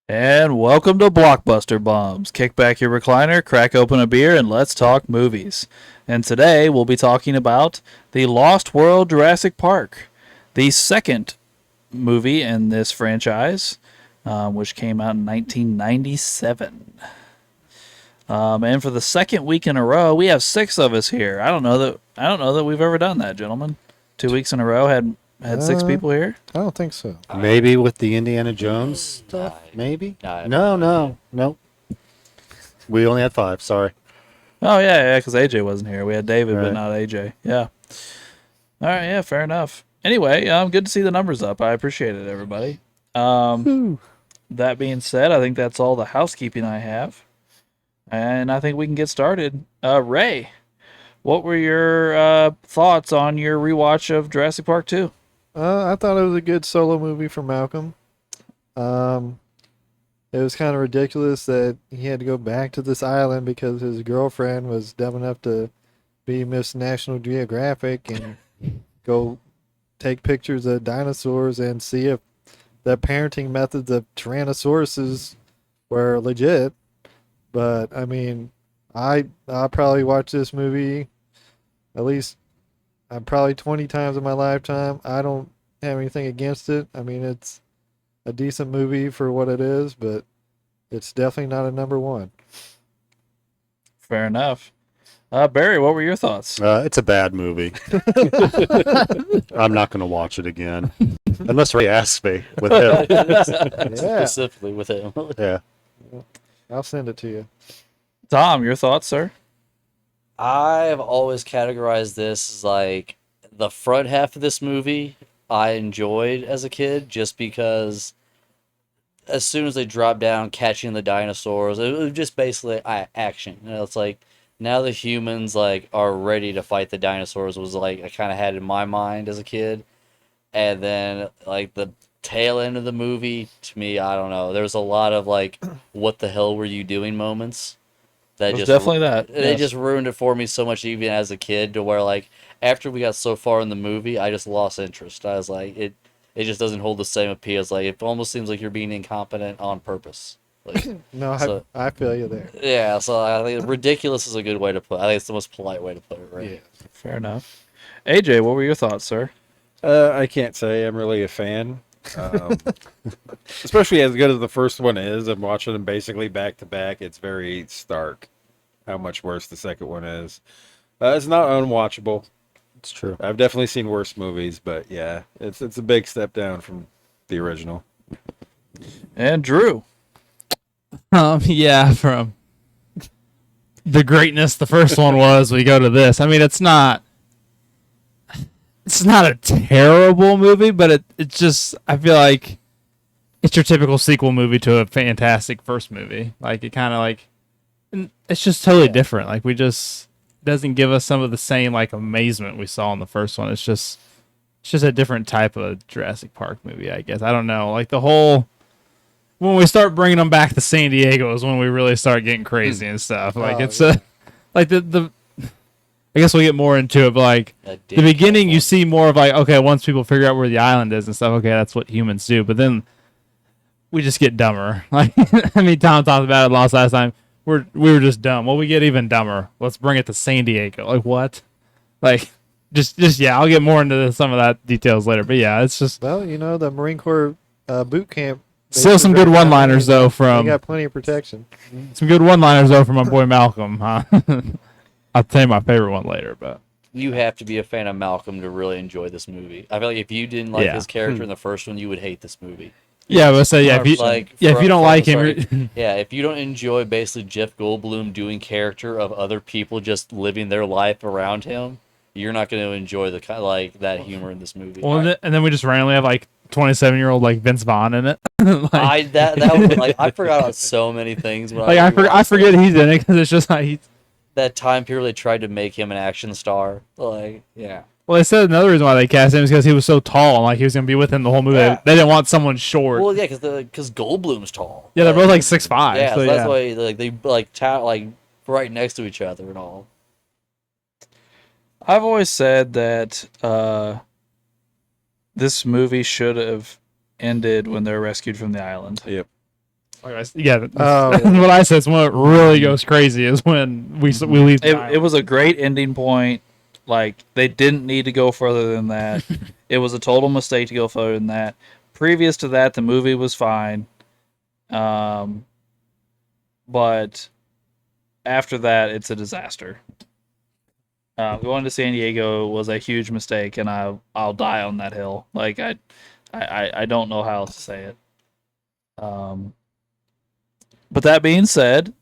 And welcome to Blockbuster Bombs. Kick back your recliner, crack open a beer, and let's talk movies. And today we'll be talking about The Lost World Jurassic Park, the second movie in this franchise, which came out in 1997. And for the second week in a row, we have six of us here. I don't know that we've ever done that, gentlemen. 2 weeks in a row had six people here. I don't think so. Maybe with the Indiana Jones stuff? Maybe? No. We only had 5, sorry. Oh yeah, because AJ wasn't here. We had David, but not AJ. Yeah. All right, yeah, fair enough. Anyway, good to see the numbers up. I appreciate it, everybody. That being said, I think that's all the housekeeping I have, and I think we can get started. Ray, what were your thoughts on your rewatch of Jurassic Park 2? I thought it was a good solo movie for Malcolm. It was kind of ridiculous that he had to go back to this island because his girlfriend was dumb enough to be Miss National Geographic and go take pictures of dinosaurs and see if the parenting methods of Tyrannosauruses were legit. But I mean, I'll probably watch this movie at least probably 20 times in my lifetime. I don't have anything against it. I mean, it's a decent movie for what it is, but it's definitely not a number one. Fair enough. Barry, what were your thoughts? It's a bad movie. I'm not going to watch it again. Unless Ray asks me with him. Yeah, Specifically with him. Yeah. I'll send it to you. Tom, your thoughts, sir? I've always categorized this as like the front half of this movie I enjoyed as a kid just because as soon as they dropped down catching the dinosaurs, it was just basically action. It's like now the humans like are ready to fight the dinosaurs was like I kind of had in my mind as a kid. And then like the tail end of the movie, to me, I don't know. There's a lot of like what the hell were you doing moments. That It was just definitely that. They Yes. just ruined it for me so much even as a kid to where like after we got so far in the movie I just lost interest. I was like it just doesn't hold the same appeal. It's like it almost seems like you're being incompetent on purpose. Like No, so I feel you there. yeah, so I think ridiculous is a good way to put it. I think it's the most polite way to put it, right? Yeah. Fair enough. AJ, what were your thoughts, sir? I can't say I'm really a fan. Um, Especially as good as the first one is. I'm watching them basically back to back. It's very stark how much worse the second one is. It's not unwatchable. It's true. I've definitely seen worse movies, but yeah, it's a big step down from the original. And Drew. Yeah, from the greatness the first one was, we go to this. I mean, it's not a terrible movie, but it's just, I feel like it's your typical sequel movie to a fantastic first movie. Like, it kind of like, and it's just totally different. Like, we just, doesn't give us some of the same, like, amazement we saw in the first one. It's just a different type of Jurassic Park movie, I guess. I don't know. Like, the whole, when we start bringing them back to San Diego is when we really start getting crazy and stuff. Like, it's like the I guess we'll get more into it, but like the beginning, you see more of like, okay, once people figure out where the island is and stuff, okay, that's what humans do. But then we just get dumber. Like, I mean, Tom talked about it last time. We were just dumb. Well, we get even dumber. Let's bring it to San Diego. Like, what? Like, just yeah. I'll get more into some of that details later. But yeah, it's just Well, you know, the Marine Corps boot camp. still some good one-liners though They from got plenty of protection. my boy Malcolm. Huh? I'll tell you my favorite one later, but. You have to be a fan of Malcolm to really enjoy this movie. I feel like if you didn't like his character in the first one, you would hate this movie. Yeah, but say if you if you don't like him, yeah, if you don't enjoy basically Jeff Goldblum doing character of other people just living their life around him, you're not going to enjoy the kind like that humor in this movie. well, and then we just randomly have like 27-year-old like Vince Vaughn in it. Like, that was like I forgot about so many things. When like I forget he's in it because it's just like that time period they tried to make him an action star. Like yeah. Well, they said another reason why they cast him is because he was so tall and like he was gonna be with him the whole movie. Yeah. They didn't want someone short. Well, yeah, because Goldblum's tall. Yeah, they're both like 6'5". Yeah, so so that's yeah. why like they like like right next to each other and all. I've always said that this movie should have ended when they're rescued from the island. Yep. Yeah, Oh, that's what I said. It's when it really goes crazy is when we leave. The It island. was a great ending point. Like, they didn't need to go further than that. It was a total mistake to go further than that. Previous to that, the movie was fine. But after that, it's a disaster. Going to San Diego was a huge mistake, and I'll die on that hill. Like, I don't know how else to say it. But that being said,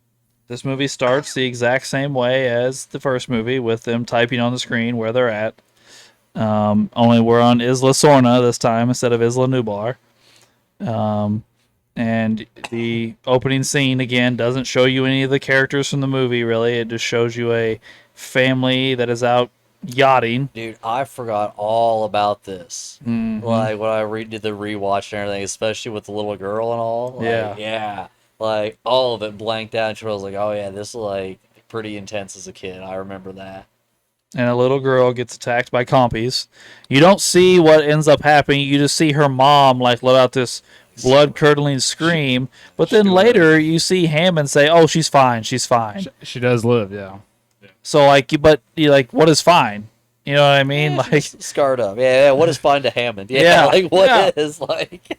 this movie starts the exact same way as the first movie, with them typing on the screen where they're at. Only we're on Isla Sorna this time instead of Isla Nublar. And the opening scene, again, doesn't show you any of the characters from the movie, really. It just shows you a family that is out yachting. Dude, I forgot all about this. Mhm. Like when I did the rewatch and everything, especially with the little girl and all. Like, Yeah. yeah. Like all of it blanked out. And I was like, oh yeah, this is like pretty intense as a kid. I remember that. And a little girl gets attacked by compies. You don't see what ends up happening. You just see her mom like let out this blood-curdling scream. But then later you see Hammond say, "Oh, she's fine. She's fine." She does live, yeah. So like, but you like, what is fine? You know what I mean? Yeah, Like, she's scarred up. Yeah, yeah. What is fine to Hammond? Yeah, Yeah, like what is yeah. like?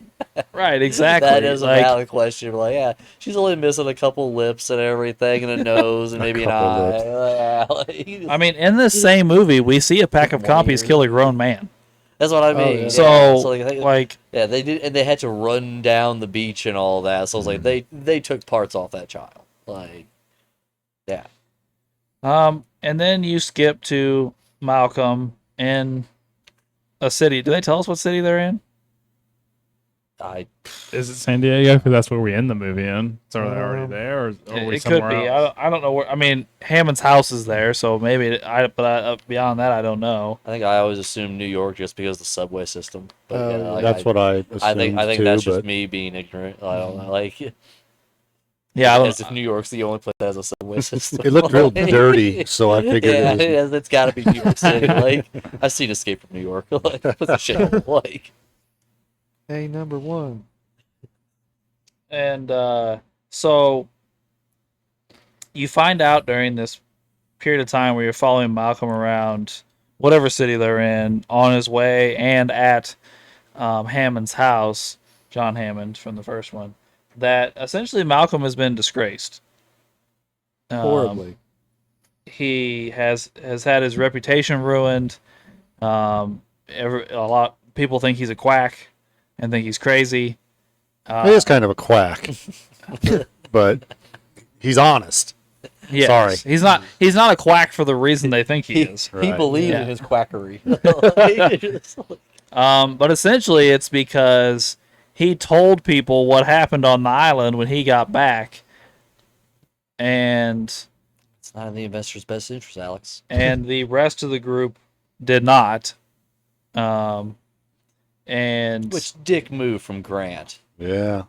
right? Exactly. That is a like, valid question. But, like, yeah, she's only missing a couple lips and everything, and a nose, and maybe an couple eye. lips. Yeah, like, I mean, in this same movie, we see a pack of compies kill a grown man. that's what I mean. yeah. Yeah. So, like, like, yeah, they did, and they had to run down the beach and all that. So I was like, they took parts off that child. Like, yeah, and then you skip to Malcolm in a city. Do they tell us what city they're in? I Is it San Diego? Because that's where we end the movie in. So are they already there, or are we It could somewhere be. else? I don't know where. I mean, Hammond's house is there, so maybe. Beyond that, I don't know. think I always assumed New York just because of the subway system. But Oh, yeah, yeah. like, That's what I assumed I think too, that's just but me being ignorant. I don't know, like Yeah, I as don't. if New York's the only place that has a subway system. it looked real Like, dirty, so I figured Yeah, it was. yeah, it's got to be New York City. Like I've seen Escape from New York. Like what's the shit like? Hey, number one. And so you find out during this period of time where you're following Malcolm around whatever city they're in, on his way and at Hammond's house, John Hammond from the first one, that essentially Malcolm has been disgraced. Horribly. He has had his reputation ruined. A lot people think he's a quack and think he's crazy. He is kind of a quack, but he's honest. Yes. Sorry. He's not a quack for the reason they think he is. He Right. believed Yeah. in his quackery. Like, But essentially it's because he told people what happened on the island when he got back. And it's not in the investor's best interest, Alex. the rest of the group did not. And Which dick move from Grant. Yeah.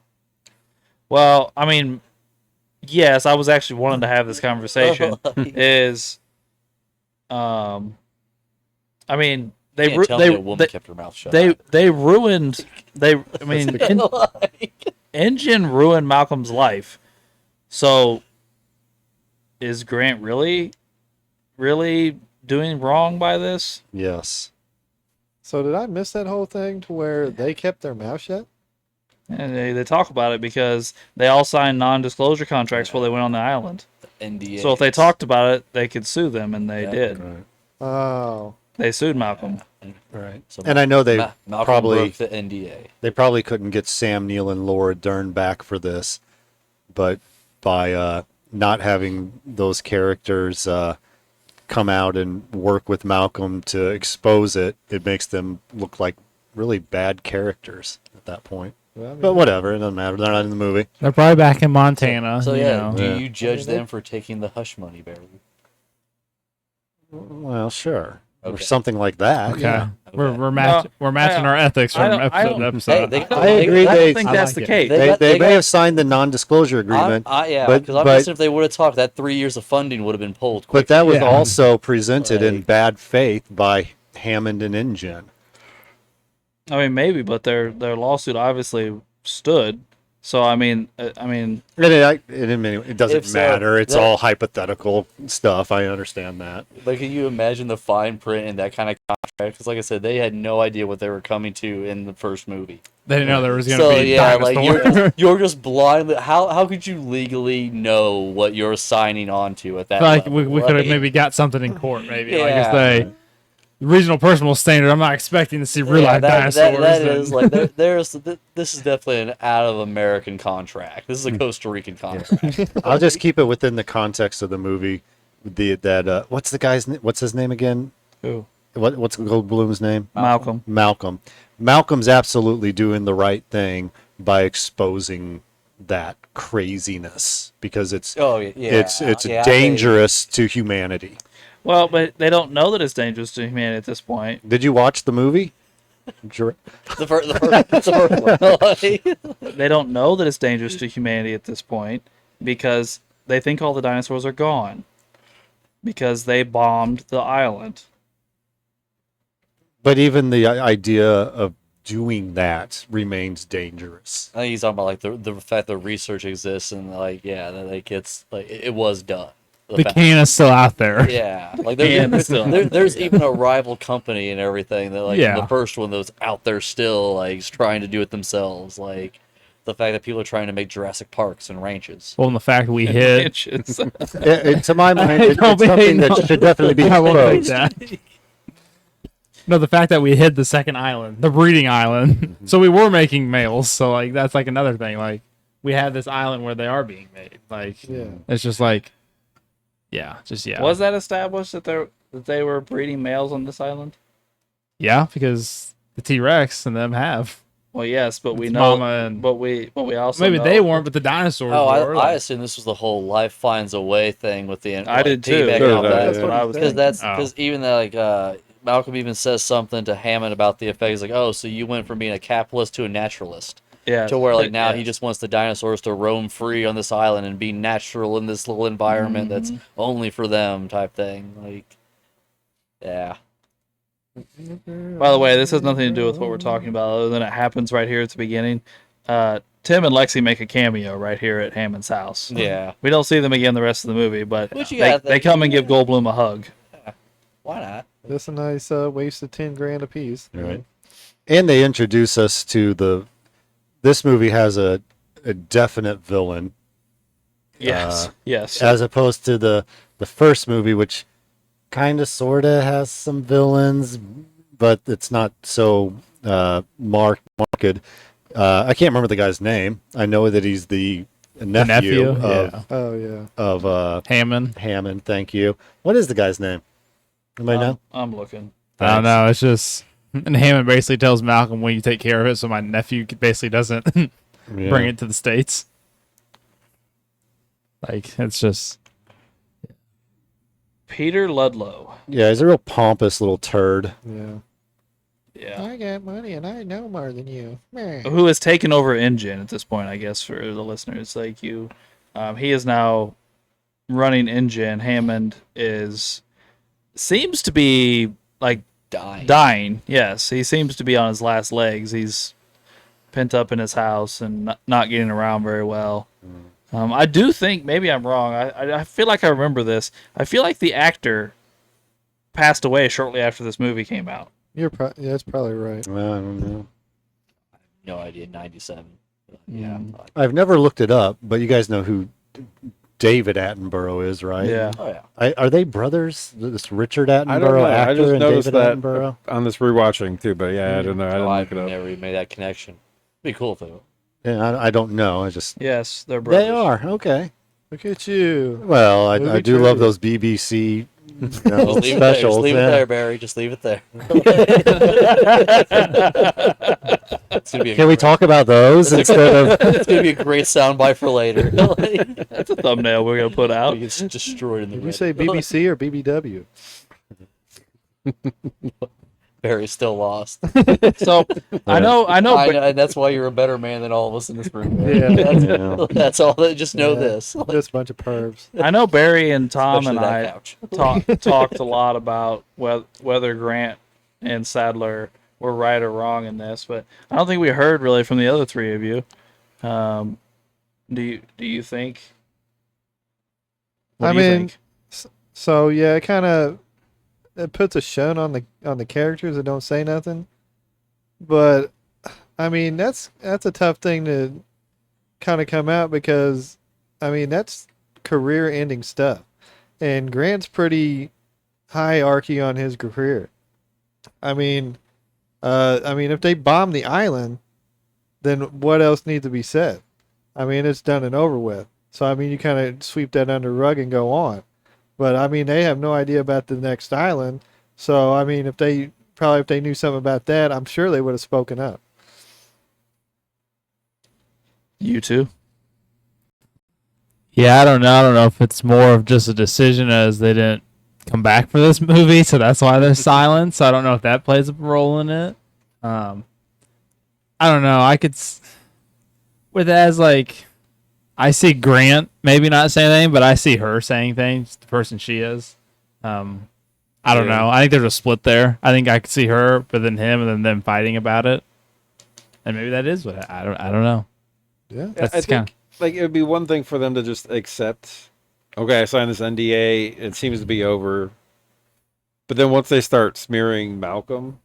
well, I mean, yes, I was actually wanting to have this conversation. Is, I mean, they Can't tell me a woman they kept her mouth shut. they ruined I mean, Engine ruined Malcolm's life. So, is Grant really doing wrong by this? Yes. So did I miss that whole thing to where they kept their mouth shut? And they talk about it because they all signed non-disclosure contracts while they went on the island. NDA. So if they talked about it, they could sue them, and they Yeah. did. Right. Oh. They sued Malcolm. Right. So And I know they Malcolm probably broke the NDA. they probably couldn't get Sam Neill and Laura Dern back for this, but by not having those characters come out and work with Malcolm to expose it, it makes them look like really bad characters at that point. Well, I mean, But whatever, it doesn't matter. They're not in the movie. They're probably back in Montana. So you yeah, know. do Yeah. you judge I mean, them for taking the hush money, Barry? Well, sure. Or Okay. something like that. Okay. Yeah. We're No, matching I- our ethics I from don't- I episode don't- to Hey, episode. I agree. I They- don't think I that's like the it. case. They may got- have signed the non-disclosure agreement, Yeah, but- because I'm but- guessing if they would have talked, that 3 years of funding would have been pulled. but Quick. that was Yeah. also presented in Like- bad faith by Hammond and InGen. I mean, maybe, but their lawsuit obviously stood. So I mean, It doesn't If so, matter. It's that- all hypothetical stuff. I understand that. But can you imagine the fine print in that kind of contract? Because, like I said, they had no idea what they were coming to in the first movie. They didn't know there was going So to be yeah, like dinosaurs. you're just blindly. How could you legally know what you're signing on to at that? Like level? we could have Like, maybe got something in court. Maybe like Yeah. if they regional personal standard. I'm not expecting to see real life dinosaurs. That and- is like this is definitely an out of American contract. This is a Costa Rican contract. I'll just keep it within the context of the movie. What's his name again? Who? What's Goldblum's name? Malcolm. Malcolm. Malcolm's absolutely doing the right thing by exposing that craziness because it's Oh yeah, it's yeah, dangerous to humanity. Well, but they don't know that it's dangerous to humanity at this point. Did you watch the movie? The first one. They don't know that it's dangerous to humanity at this point because they think all the dinosaurs are gone because they bombed the island. But even the idea of doing that remains dangerous. I think he's talking about like the fact that research exists and like that like it's like it was done. the fact- can is still out there. Yeah, like And there's, still. there's even a rival company and everything that like Yeah. the first one that was out there still like is trying to do it themselves. Like the fact that people are trying to make Jurassic Parks and ranches. Well, and the fact we hit. Inches. To my mind, it's No, but something no. that should definitely be I won't take exposed. that. No, the fact that we hid the second island, the breeding island, so we were making males. So like that's like another thing. Like we had this island where they are being made. Like Yeah. it's just like, yeah. Was that established that they were breeding males on this island? Yeah, because the T-Rex and them have. Well, yes, but we It's know. mama and- but we also Maybe know- they weren't, but the dinosaurs Oh, were. I like- assume this was the whole life finds a way thing with the. I did too. piggybacking So off did I, that. That's what I was Because that's Oh. because even that Malcolm even says something to Hammond about the effect. He's like, "Oh, so you went from being a capitalist to a naturalist, Yeah. to where like now yeah. he just wants the dinosaurs to roam free on this island and be natural in this little environment that's only for them," type thing. Like, yeah, By the way, this has nothing to do with what we're talking about, other than it happens right here at the beginning. Tim and Lexi make a cameo right here at Hammond's house. yeah. We don't see them again the rest of the movie, but Which you they, gotta they think- come and give Goldblum a hug. Why not? That's a nice waste of 10 grand a piece. Right. And they introduce us to this movie has a definite villain Yes, yes. as opposed to the first movie, which kind of sort of has some villains, but it's not so marked. I can't remember the guy's name. I know that he's the nephew, of, yeah. Oh, yeah. of Hammond. Hammond. Thank you. What is the guy's name? Anybody know? I'm looking. I don't know. It's just, and Hammond basically tells Malcolm, "Will you take care of it?" So my nephew basically doesn't Yeah. bring it to the States. Like it's just, Peter Ludlow. Yeah, he's a real pompous little turd. Yeah. Yeah. I got money and I know more than you. Meh. Who has taken over InGen at this point, I guess, for the listeners. Like you, he is now running InGen. Hammond seems to be like dying. Yes, he seems to be on his last legs. He's pent up in his house and not getting around very well. I do think, maybe I'm wrong, I feel like I remember this. I feel like the actor passed away shortly after this movie came out. Yeah, that's probably right. Well, I don't know. No idea. 97. Yeah. I've never looked it up, but you guys know who David Attenborough is, right? Yeah. Oh yeah. Are they brothers? This Richard I don't know. Attenborough I actor just and noticed David that Attenborough? on this rewatching too. But yeah, I don't know. I didn't I've look it up. never even made that connection. Be cool if they were. Yeah, I don't know. I just Yes, they're brothers. they are okay. Look at you. Well, I Movie do love trivia. those BBC Just leave it there. Just specials. leave it yeah. there, Barry. Just leave it there. It's gonna be a Can we great- talk about those instead of? It's gonna be a great soundbite for later. Like, That's a thumbnail we're gonna put out. it gets destroyed in the. Did you red. say BBC or BBW? Barry's still lost. So I know, I know, and that's why you're a better man than all of us in this room. Barry. Yeah. That's, Yeah. that's all. That just know Yeah. this. Just a bunch of pervs. I know Barry and Tom Especially and that I couch. talked a lot about whether Grant and Sadler were right or wrong in this, but I don't think we heard really from the other three of you. Do you think? I What do you mean, think? So yeah, it puts a shun on the characters that don't say nothing. But I mean, that's a tough thing to kind of come out because I mean that's career-ending stuff, and Grant's pretty hierarchy on his career. I mean, if they bomb the island, then what else needs to be said? I mean, it's done and over with. So I mean, you kind of sweep that under the rug and go on. But I mean, they have no idea about the next island. So I mean, if they knew something about that, I'm sure they would have spoken up. You too? Yeah, I don't know. I don't know if it's more of just a decision as they didn't come back for this movie, so that's why there's silence. So I don't know if that plays a role in it. I don't know. With as like, I see Grant maybe not saying anything, but I see her saying things. The person she is. I don't know. I think there's a split there. I think I could see her, but then him, and then them fighting about it. And maybe that is what I don't know. Yeah. I That's think like it would be one thing for them to just accept. Okay, I signed this NDA. It seems to be over. But then once they start smearing Malcolm,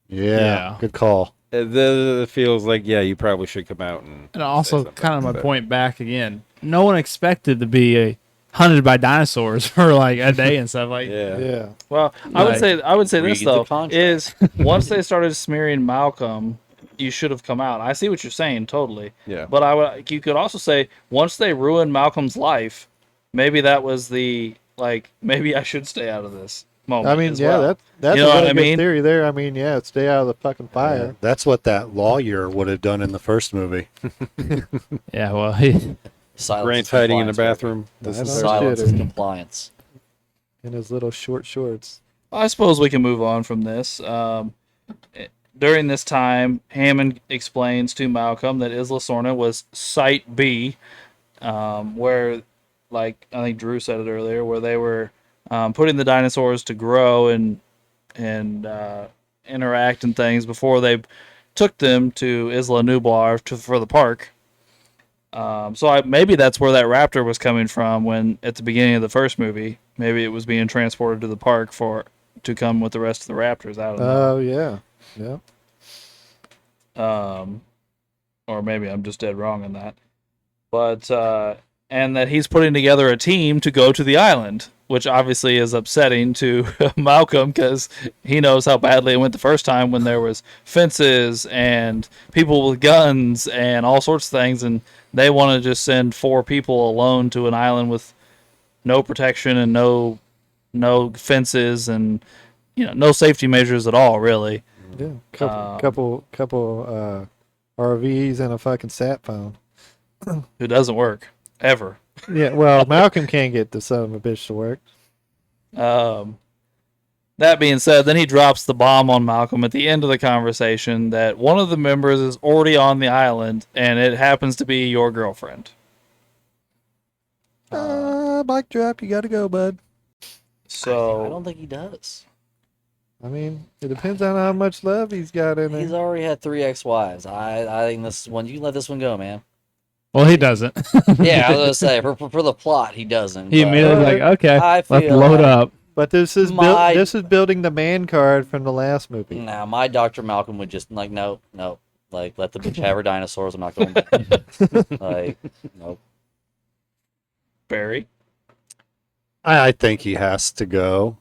Yeah, good call. then it feels like you probably should come out and. And also, say something. kind of my But- point back again. No one expected to be hunted by dinosaurs for like a day and stuff. Like, Yeah. Yeah. Well, I would say Read this the though contract. is once they started smearing Malcolm, you should have come out. I see what you're saying totally. Yeah. But you could also say once they ruined Malcolm's life, maybe that was maybe I should stay out of this moment. I mean, as yeah, well. that's You know a what really I good mean? theory there. I mean, yeah, stay out of the fucking Yeah, fire. that's what that lawyer would have done in the first movie. yeah, well, Silence Grant's is hiding in the compliance, bathroom. I This know. is Shit. Silence is compliance. In his little short shorts. I suppose we can move on from this. During this time, Hammond explains to Malcolm that Isla Sorna was Site B, where, like I think Drew said it earlier, where they were putting the dinosaurs to grow and interact and things before they took them to Isla Nublar for the park. Maybe that's where that raptor was coming from when at the beginning of the first movie. Maybe it was being transported to the park to come with the rest of the raptors. I don't know. Oh yeah. Yeah. Or maybe I'm just dead wrong on that. But and that he's putting together a team to go to the island, which obviously is upsetting to Malcolm because he knows how badly it went the first time when there was fences and people with guns and all sorts of things, and they want to just send 4 people alone to an island with no protection and no fences and no safety measures at all, really. Yeah. Couple RVs and a fucking sat phone. It doesn't work ever. Yeah. Well, Malcolm can't get the son of a bitch to work. That being said, then he drops the bomb on Malcolm at the end of the conversation that one of the members is already on the island and it happens to be your girlfriend. Mic drop. You gotta go, bud. I So don't think he does. I mean, it depends on how much love he's got in He's there. already had 3 ex-wives. I think this one, you can let this one go, man. well, he doesn't. Yeah, I was gonna say for the plot, he doesn't. he but immediately was like, okay, I let's feel load like- up. But this is this is building the man card from the last movie. Nah, my Dr. Malcolm would just like no, like let the bitch have her dinosaurs. I'm not going back. Like nope. Barry, I think he has to go.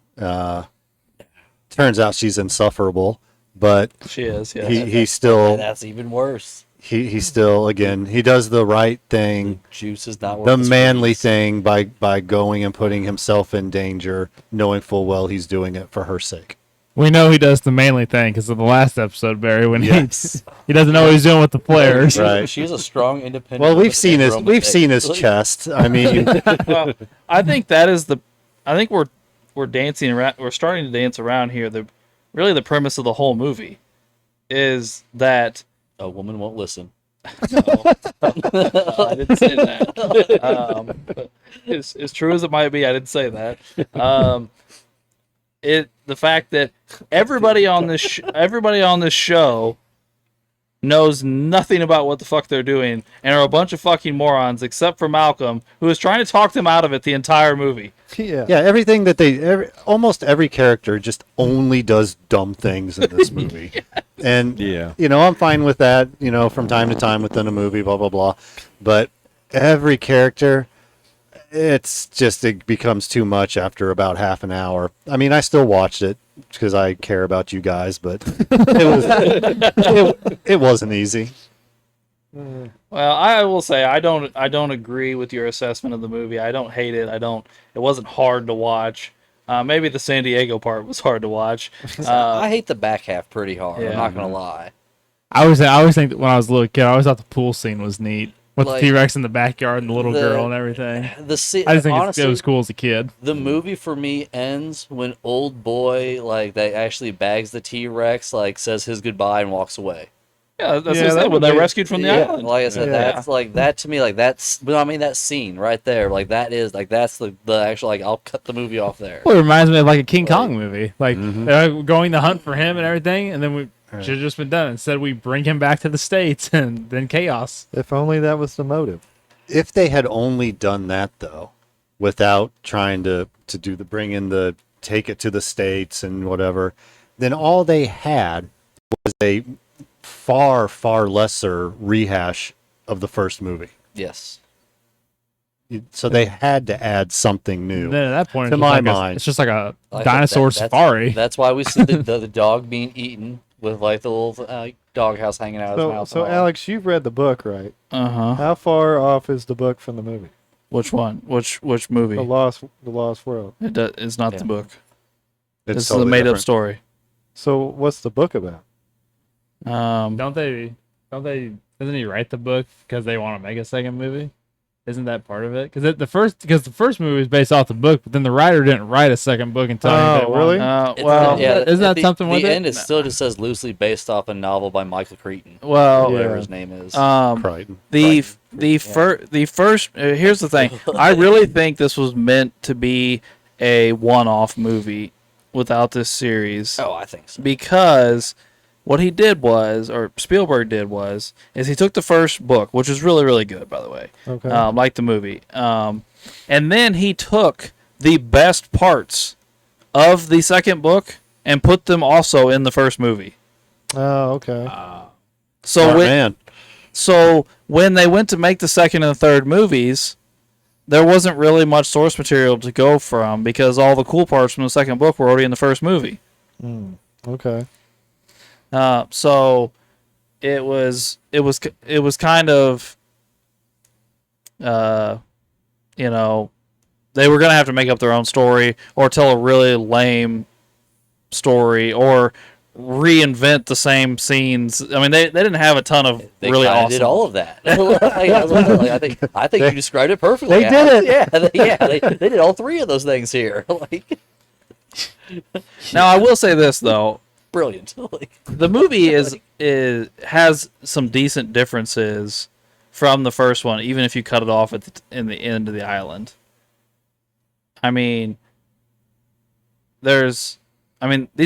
Turns out she's insufferable, but she is. Yeah. he's still That's even worse. he still again he does the right thing, Juice is not worth the the manly squeeze. thing by going and putting himself in danger, knowing full well he's doing it for her sake. We know he does the manly thing because of the last episode, Barry, when Yes. he doesn't know what he's doing with the flares. Right. She's a strong, independent. Well, we've woman. seen his chest. I mean, Well, I think that is I think we're dancing around. We're starting to dance around here. Really the premise of the whole movie is that A woman won't listen. I didn't say that. As true as it might be, I didn't say that. The fact that everybody on this show knows nothing about what the fuck they're doing and are a bunch of fucking morons, except for Malcolm, who is trying to talk them out of it the entire movie. Yeah. Yeah, everything that almost every character just only does dumb things in this movie. And, Yeah. I'm fine with that, from time to time within a movie, blah, blah, blah. But every character, it becomes too much after about half an hour. I mean, I still watched it because I care about you guys, but it wasn't easy. Well, I will say I don't agree with your assessment of the movie. I don't hate it. It wasn't hard to watch. Maybe the San Diego part was hard to watch. I hate the back half pretty hard. Yeah. I'm not gonna lie. I always think that when I was a little kid, I always thought the pool scene was neat with Like, the T-Rex in the backyard and the little the- girl and everything. The scene, I just think honestly, it was cool as a kid. the movie for me ends when old boy that actually bags the T-Rex, says his goodbye and walks away. Yeah, that's Yeah, what I said, that when they're would be- rescued from the Yeah, island. like I said, Yeah. that's that to me, that scene right there, that's the actual, I'll cut the movie off there. Well, it reminds me of like a King Like- Kong movie. Like they're going to hunt for him and everything, and then we should have just been done. Instead, we bring him back to the States, and then chaos. If only that was the motive. If they had only done that, though, without trying to take it to the States and whatever, then all they had was a far, far lesser rehash of the first movie. Yes. So they had to add something new. Then at that point, To it's, my just like mind. it's just like a Like dinosaur that's- safari. That's why we see the dog being eaten with the little doghouse hanging out of his So, mouth. so and all. Alex, you've read the book, right? Uh-huh. How far off is the book from the movie? Which one? Which movie? The Lost World. It's not Yeah. the book. It's This is a totally made-up different. story. So what's the book about? Doesn't he write the book because they want to make a second movie? Isn't that part of it? Because the first movie is based off the book, but then the writer didn't write a second book until Oh, really? Well, isn't that something with the it? end? It still just says loosely based off a novel by Michael Crichton, well, Yeah. whatever his name is. Crichton. the first. Here's the thing. I really think this was meant to be a one-off movie without this series, Oh, I think so. because what he did was, or Spielberg did was, is he took the first book, which is really, really good, by the way, Okay. like the movie, and then he took the best parts of the second book and put them also in the first movie. Oh, okay. So Smart when, man. so when they went to make the second and third movies, there wasn't really much source material to go from because all the cool parts from the second book were already in the first movie. Okay. So it was kind of, they were gonna have to make up their own story or tell a really lame story or reinvent the same scenes. I mean, they didn't have a ton of They really kinda awesome. did all of that. I think you described it perfectly. They did it. They did all three of those things here. Now I will say this though. Brilliant. The movie has some decent differences from the first one, even if you cut it off in the end of the island. I mean, these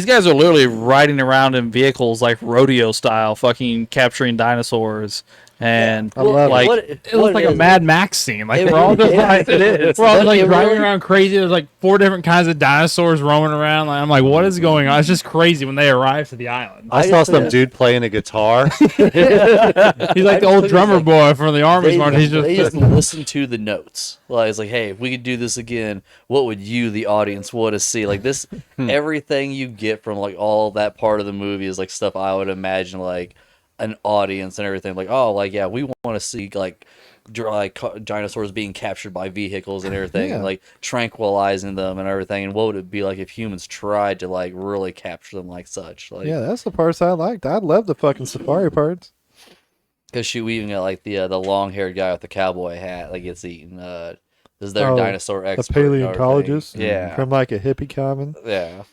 guys are literally riding around in vehicles like rodeo style, fucking capturing dinosaurs, and I love like It looks like a Mad Max scene. Like It we're all just really like is. we're all It like driving really- around crazy. There's like 4 different kinds of dinosaurs roaming around. Like, I'm like, what is going on? It's just crazy when they arrive to the island. I saw some dude playing a guitar. He's like the old drummer boy from the army. He's They just just listen to the notes. Like it's like, hey, if we could do this again, what would you, the audience, want to see? Like this, everything you get from like all that part of the movie is like stuff I would imagine like an audience and everything. Like, oh, like yeah, we want to see like dinosaurs being captured by vehicles and everything, Yeah. and, like tranquilizing them and everything. And what would it be like if humans tried to like really capture them like such? Like, Yeah, that's the parts I liked. I love the fucking safari parts. because we even got like the long-haired guy with the cowboy hat like gets eaten. This is their Oh, dinosaur The expert. and everything. paleontologist. Yeah. From like a hippie common. Yeah.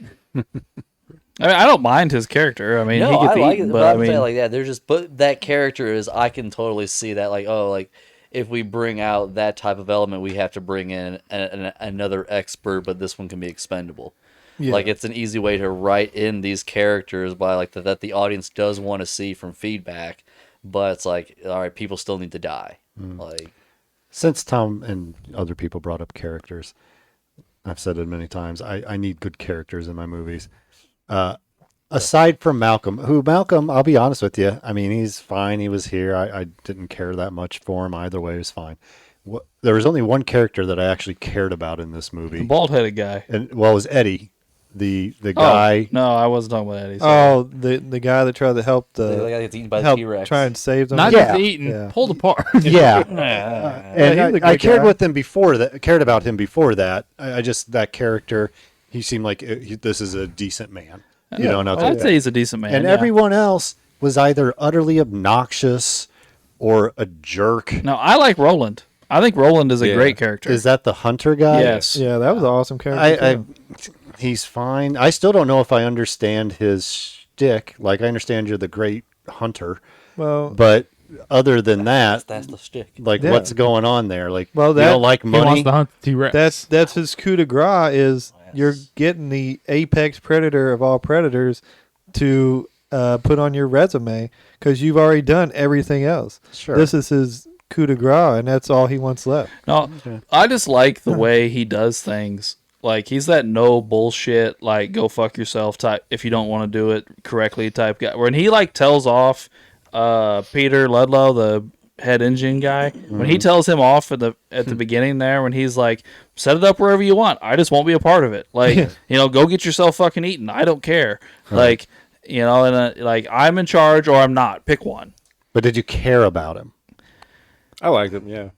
I mean, I don't mind his character. I mean, No, he I gets like eaten, it, but but I I'm saying mean, like that. There's just but that character is I can totally see that like oh like if we bring out that type of element we have to bring in another expert, but this one can be expendable. Yeah. Like it's an easy way to write in these characters by like that the audience does want to see from feedback, but it's like, all right, people still need to die. Mm. Like, Since Tom and other people brought up characters, I've said it many times. I need good characters in my movies. Aside from Malcolm, I'll be honest with you. I mean, he's fine. He was here. I didn't care that much for him either way. It was fine. There was only one character that I actually cared about in this movie. The bald-headed guy. And well, it was Eddie, the guy. No, I wasn't talking about Eddie. Sorry. Oh, the guy that tried to help the guy gets eaten by the help T-Rex. try and save them. Not Yeah. just eaten, Yeah. pulled apart. Yeah, he's a and good I cared guy. with him before that. Cared about him before that. I just that character. He seemed like this is a decent man. You know, and I'd say he's a decent man. and yeah. everyone else was either utterly obnoxious or a jerk. No, I like Roland. I think Roland is a Yeah. great character. Is that the hunter guy? Yes. Yeah, that was an awesome character. He's fine. I still don't know if I understand his shtick. Like, I understand you're the great hunter, well, but other than that, That's the shtick. like, Yeah. what's going on there? Like, Well, you that- don't like He wants money? to hunt the T-Rex. that's his coup de grace is you're Yes. getting the apex predator of all predators to put on your resume because you've already done everything else. Sure. This is his coup de grace, and that's all he wants left. No, I just like the way he does things. Like, he's that no bullshit, like, go fuck yourself type, if you don't want to do it correctly type guy. When he, like, tells off Peter Ludlow, the head engine guy, when he tells him off at the beginning there, when he's like, set it up wherever you want, I just won't be a part of it. Like, you know, go get yourself fucking eaten. I don't care. Like, you know, and like, I'm in charge or I'm not. Pick one. But did you care about him? I liked him. Yeah.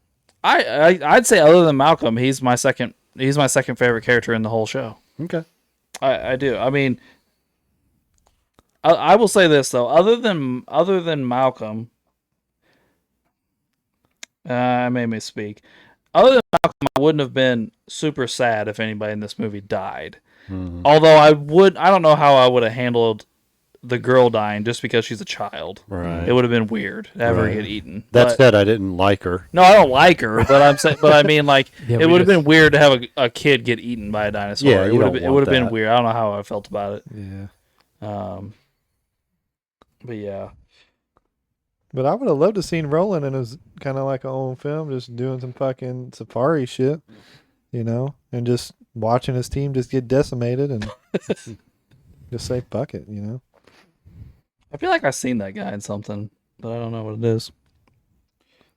I'd say other than Malcolm, he's my second favorite character in the whole show. Okay. I do. I mean, I will say this though. Other than Malcolm, I made me speak. Other than Malcolm, I wouldn't have been super sad if anybody in this movie died. Although I don't know how I would have handled the girl dying just because she's a child. Right. It would have been weird to have her Right. get eaten. That But- said, I didn't like her. no, I don't like her, but I'm saying, but I mean, like, Yeah, it we would have just- been weird to have a kid get eaten by a dinosaur. Yeah, it you would don't have it want would have been that. weird. I don't know how I felt about it. Yeah. But yeah, But I would have loved to seen Roland in his kind of like a own film, just doing some fucking safari shit, you know, and just watching his team just get decimated and just say fuck it, you know. I feel like I've seen that guy in something, but I don't know what it is.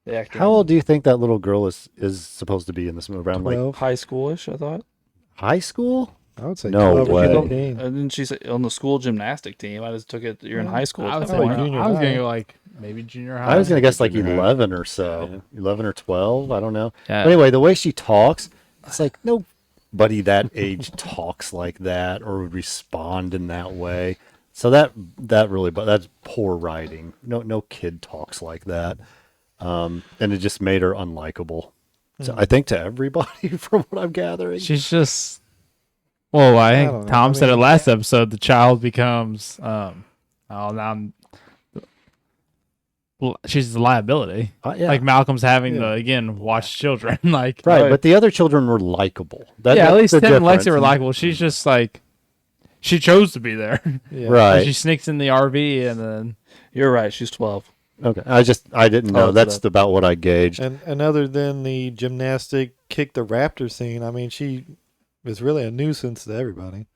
The actor. How old do you think that little girl is supposed to be in this movie? Around like 12, High schoolish, I thought. high school? I would say No 12 or way. 15. And then she said on the school gymnastic team. I just took it. You're in high school. I at was that like point. junior I was high. going to go like maybe junior high. I was gonna guess like Junior high. 11 or so, 11 or 12. I don't know. Yeah. But anyway, the way she talks, it's like nobody that age talks like that or would respond in that way. So that really, but that's poor writing. No kid talks like that, and it just made her unlikable. So I think to everybody, from what I'm gathering. She's just. Well, I don't think know. Tom I said it mean- last episode. The child becomes. She's the liability. Yeah. Like Malcolm's having Yeah. to again watch children. Like Right, but the other children were likable. yeah, at That's least the Tim and Lexi difference. were likable. She's just like she chose to be there. Yeah. Right. She sneaks in the RV and then You're right. She's 12. Okay. I didn't know. Oh, That's so about what I gauged. And other than the gymnastic kick the raptor scene, I mean, she is really a nuisance to everybody.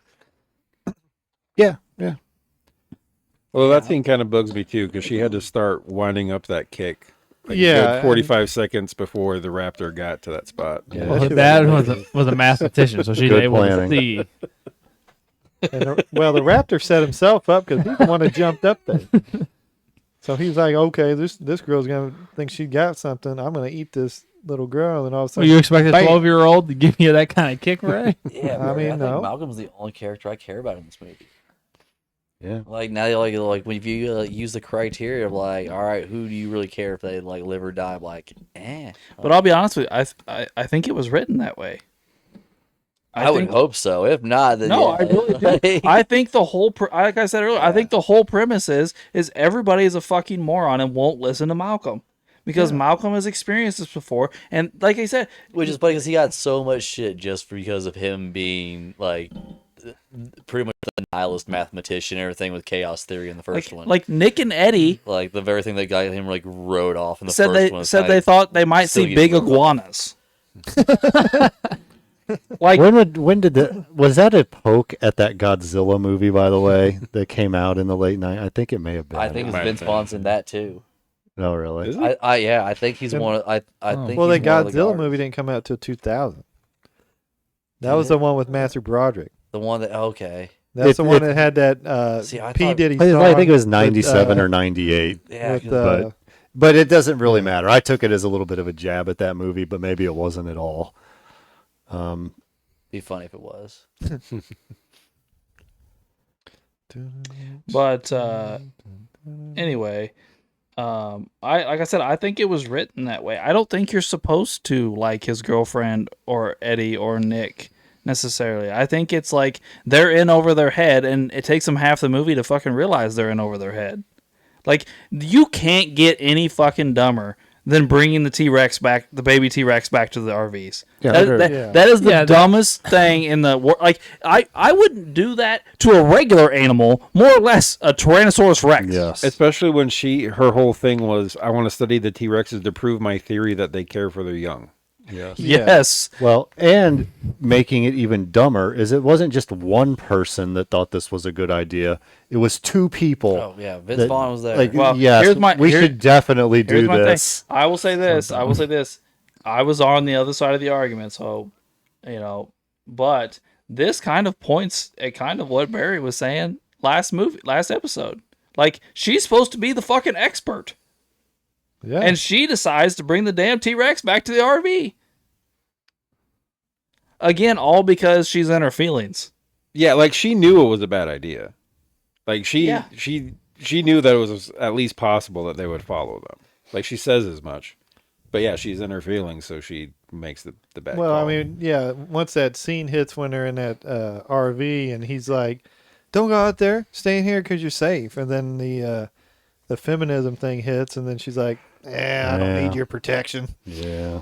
Yeah. Well, that scene kind of bugs me too because she had to start winding up that kick. Like a Yeah, good 45 seconds before the raptor got to that spot. Yeah. well, her she dad was- was a mathematician, so she's Good able planning. to see. And the raptor set himself up because he's the one that jumped up there. So he's like, okay, this girl's gonna think she got something. I'm gonna eat this little girl, and all of a So sudden, you expect a bam. 12-year-old to give you that kind of kick, Ray? Yeah, I mean, think no. Malcolm's the only character I care about in this movie. Yeah. Like now, like when you use the criteria of like, all right, who do you really care if they like live or die? I'm like, But I'll be honest with you. I think it was written that way. I would think- hope so. If not, then No, yeah. I really do. I think the whole, like I said earlier, I think the whole premise is everybody is a fucking moron and won't listen to Malcolm because Malcolm has experienced this before, and like I said, Which is funny because he got so much shit just because of him being like pretty much the nihilist mathematician, everything with chaos theory in the first one. Like Nick and Eddie Like the very thing that got him like rode off in the said first one. they thought they might still see getting big rode off. iguanas. Like when did was that a poke at that Godzilla movie, by the way, that came out in the late night? I think it may have been. I think it's Might Vince have Vaughn's in that too. No, really. Is it? I think he's one. I think. Well, the he's one of Godzilla guards. movie didn't come out till 2000. That was the one with Matthew Broderick. The one that okay. That's the It- one it- that had that See, I P thought- Diddy I song. think it was with, 97 or 98. Yeah, with, 'cause- But it doesn't really matter. I took it as a little bit of a jab at that movie, but maybe it wasn't at all. be funny if it was. But anyway, I like I said, I think it was written that way. I don't think you're supposed to like his girlfriend or Eddie or Nick necessarily. I think it's like they're in over their head, and it takes them half the movie to fucking realize they're in over their head. Like you can't get any fucking dumber than bringing the T-Rex back, the baby T-Rex back to the RVs. Yeah, That is the Yeah, that- dumbest thing in the world. Like I wouldn't do that to a regular animal, more or less a Tyrannosaurus Rex. Yes. Especially when her whole thing was, I want to study the T-Rexes to prove my theory that they care for their young. Yes. Yes. Well, and making it even dumber is it wasn't just one person that thought this was a good idea. It was two people. Oh yeah, Vince that- Vaughn was there. Like, Well, yes, we here- should definitely Here's do my this. thing. I will say this. I was on the other side of the argument, so but this kind of points at kind of what Barry was saying last episode. Like she's supposed to be the fucking expert. Yeah. And she decides to bring the damn T-Rex back to the RV. Again, all because she's in her feelings. Yeah, like she knew it was a bad idea. Like she Yeah. she knew that it was at least possible that they would follow them. Like she says as much. But yeah, she's in her feelings, so she makes the bad Well, call. I mean, yeah. Once that scene hits when they're in that RV, and he's like, "Don't go out there. Stay in here because you're safe." And then the feminism thing hits, and then she's like, I don't Yeah. need your protection." Yeah.